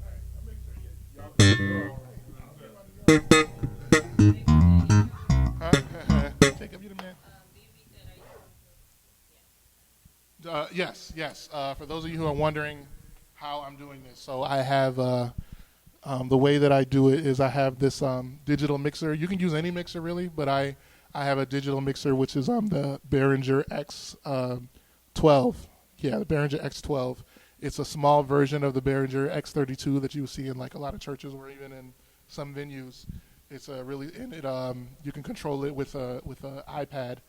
right. I'll make sure y'all huh? Jacob, you the man. Yes. For those of you who are wondering how I'm doing this, so I have the way that I do it is I have this digital mixer. You can use any mixer really, but I have a digital mixer which is the Behringer X12. Yeah, the Behringer X12. It's a small version of the Behringer X32 that you see in a lot of churches or even in some venues. It's you can control it with a iPad.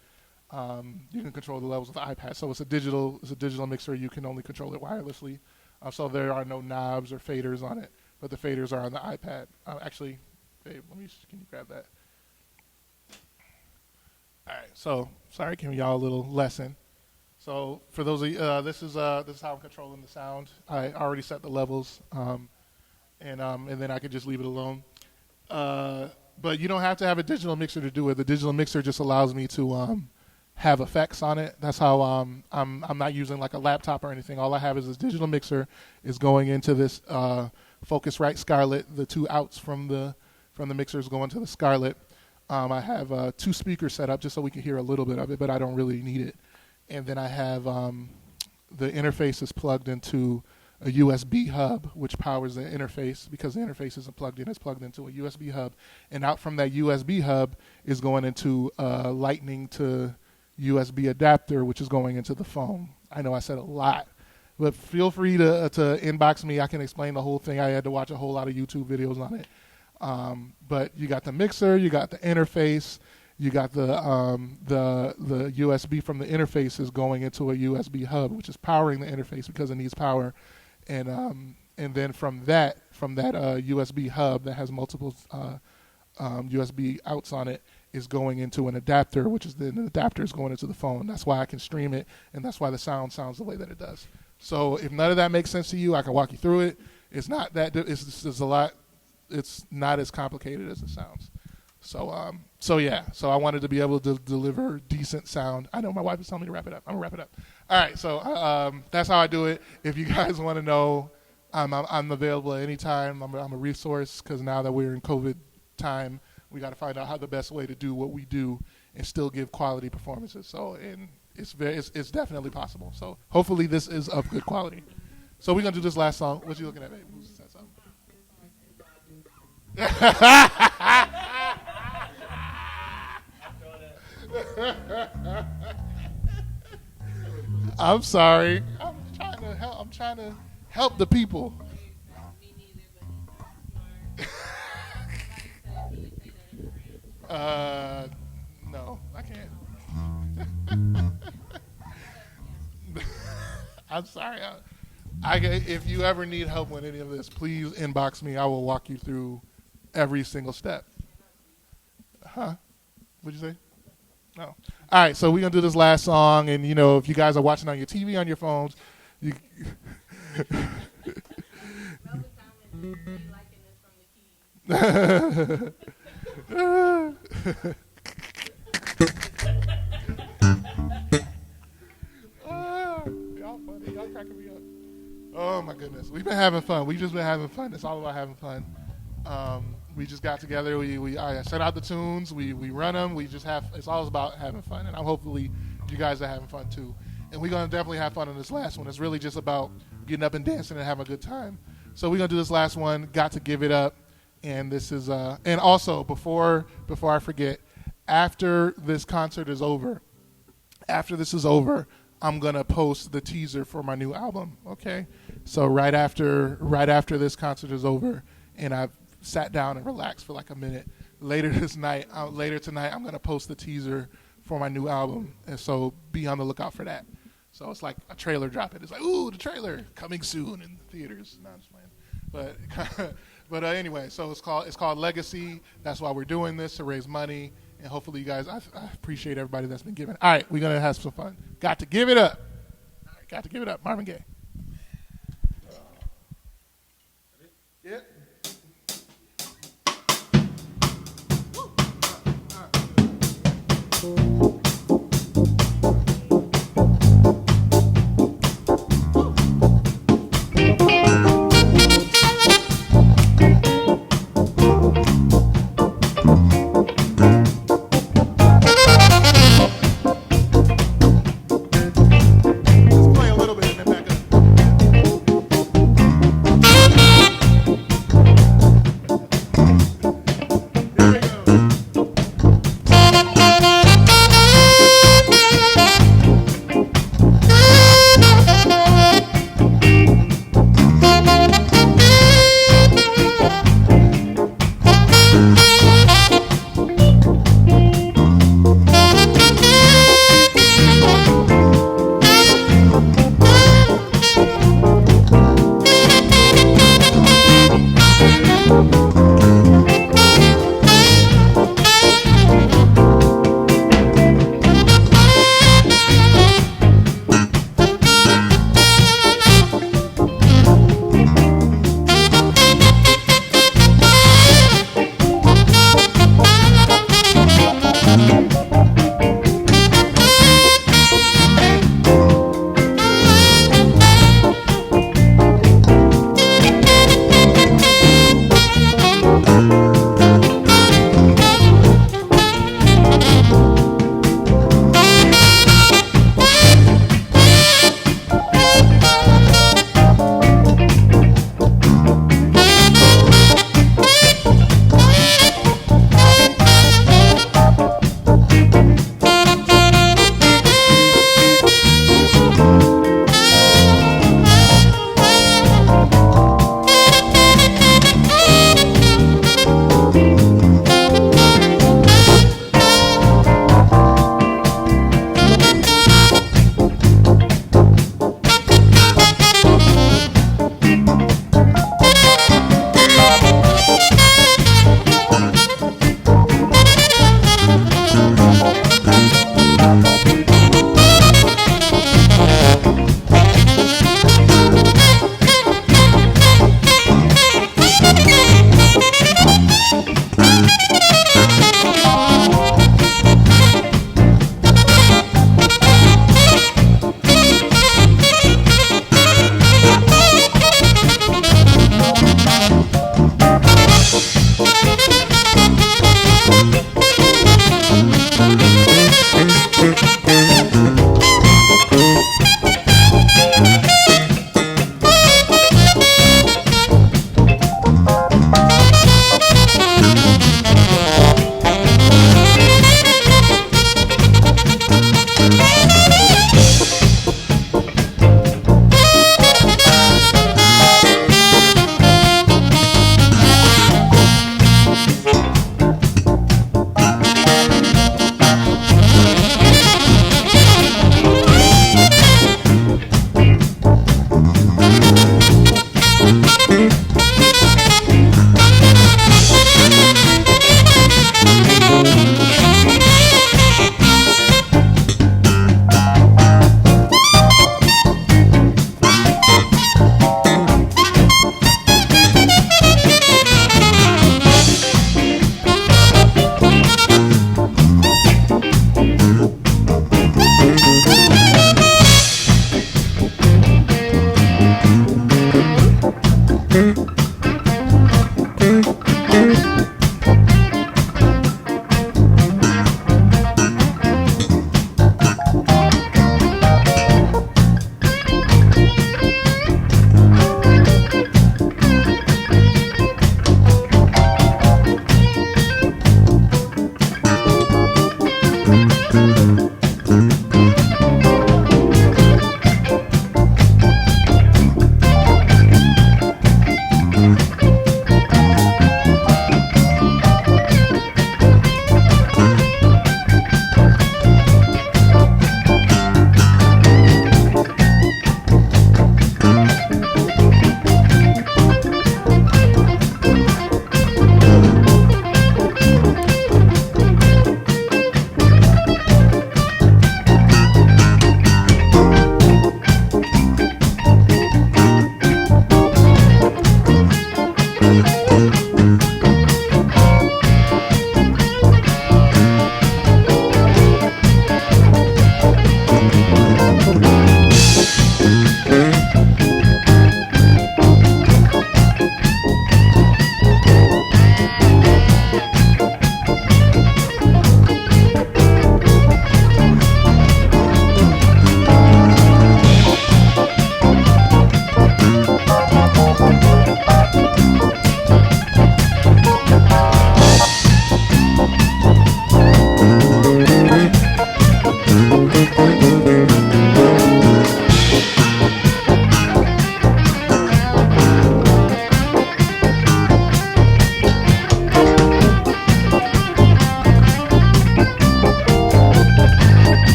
You can control the levels with the iPad. So it's a digital mixer. You can only control it wirelessly. So there are no knobs or faders on it, but the faders are on the iPad. Actually, babe, can you grab that? All right. So sorry, giving y'all a little lesson. So for those of you, this is how I'm controlling the sound. I already set the levels, and then I could just leave it alone. But you don't have to have a digital mixer to do it. The digital mixer just allows me to have effects on it. That's how I'm not using a laptop or anything. All I have is this digital mixer is going into this Focusrite Scarlett. The two outs from the mixers go into the Scarlett. I have 2 speakers set up just so we can hear a little bit of it, but I don't really need it. And then I have the interface is plugged into a USB hub, which powers the interface because the interface isn't plugged in. It's plugged into a USB hub. And out from that USB hub is going into a Lightning to USB adapter, which is going into the phone. I know I said a lot, but feel free to inbox me. I can explain the whole thing. I had to watch a whole lot of YouTube videos on it. But you got the mixer, you got the interface, you got the USB from the interface is going into a USB hub, which is powering the interface because it needs power. And then from that USB hub that has multiple USB outs on it is going into an adapter, which is then an adapter is going into the phone. That's why I can stream it, and that's why the sound sounds the way that it does. So if none of that makes sense to you, I can walk you through it. It's not that it's a lot. It's not as complicated as it sounds. So yeah. So I wanted to be able to deliver decent sound. I know my wife is telling me to wrap it up. I'm gonna wrap it up. All right. So that's how I do it. If you guys want to know, I'm available at any time. I'm a resource because now that we're in COVID time, we got to find out how the best way to do what we do and still give quality performances. So and it's definitely possible. So hopefully this is of good quality. So we're gonna do this last song. What you looking at, babe? Who's that song? I'm sorry. I'm trying to help the people. Me neither, but he's smart. No, can't. I'm sorry. If you ever need help with any of this, please inbox me. I will walk you through every single step. Huh? What'd you say? No. All right, so we're going to do this last song. And, if you guys are watching on your TV, on your phones, you. Y'all funny. Y'all cracking me up. Oh my goodness, we've been having fun. We've just been having fun. It's all about having fun. We just got together. I set out the tunes. We run them. We just have. It's all about having fun, and hopefully you guys are having fun too. And we're gonna definitely have fun on this last one. It's really just about getting up and dancing and having a good time. So we're gonna do this last one. Got to give it up. And this is and also before I forget, after this concert is over, I'm gonna post the teaser for my new album. Okay, so right after this concert is over, and I've sat down and relaxed for like a minute. Later tonight, I'm gonna post the teaser for my new album, and so be on the lookout for that. So it's like a trailer dropping. It's like, ooh, the trailer coming soon in theaters. No, I'm just playing, but anyway, so it's called Legacy. That's why we're doing this, to raise money. And hopefully you guys, I appreciate everybody that's been giving. All right, we're going to have some fun. Got to give it up. All right, got to give it up. Marvin Gaye. Yep.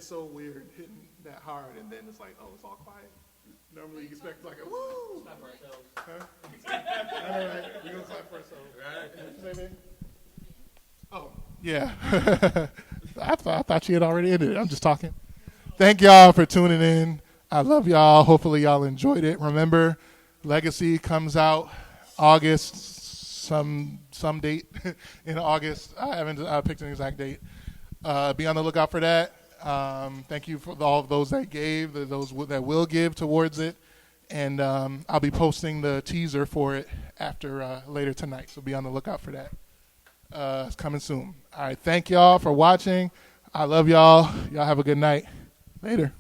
so weird hitting that hard, and then it's like, oh, it's all quiet. Normally you expect like a woo. Clap for ourselves. Huh? All right, we're gonna clap for ourselves. Right. What you say, baby? Oh, yeah. I thought she had already ended it. I'm just talking. Thank y'all for tuning in. I love y'all. Hopefully y'all enjoyed it. Remember, Legacy comes out August, some date in August. I haven't picked an exact date. Be on the lookout for that. Thank you for all of those that gave, those that will give towards it. And I'll be posting the teaser for it after later tonight. So be on the lookout for that. It's coming soon. All right. Thank y'all for watching. I love y'all. Y'all have a good night. Later.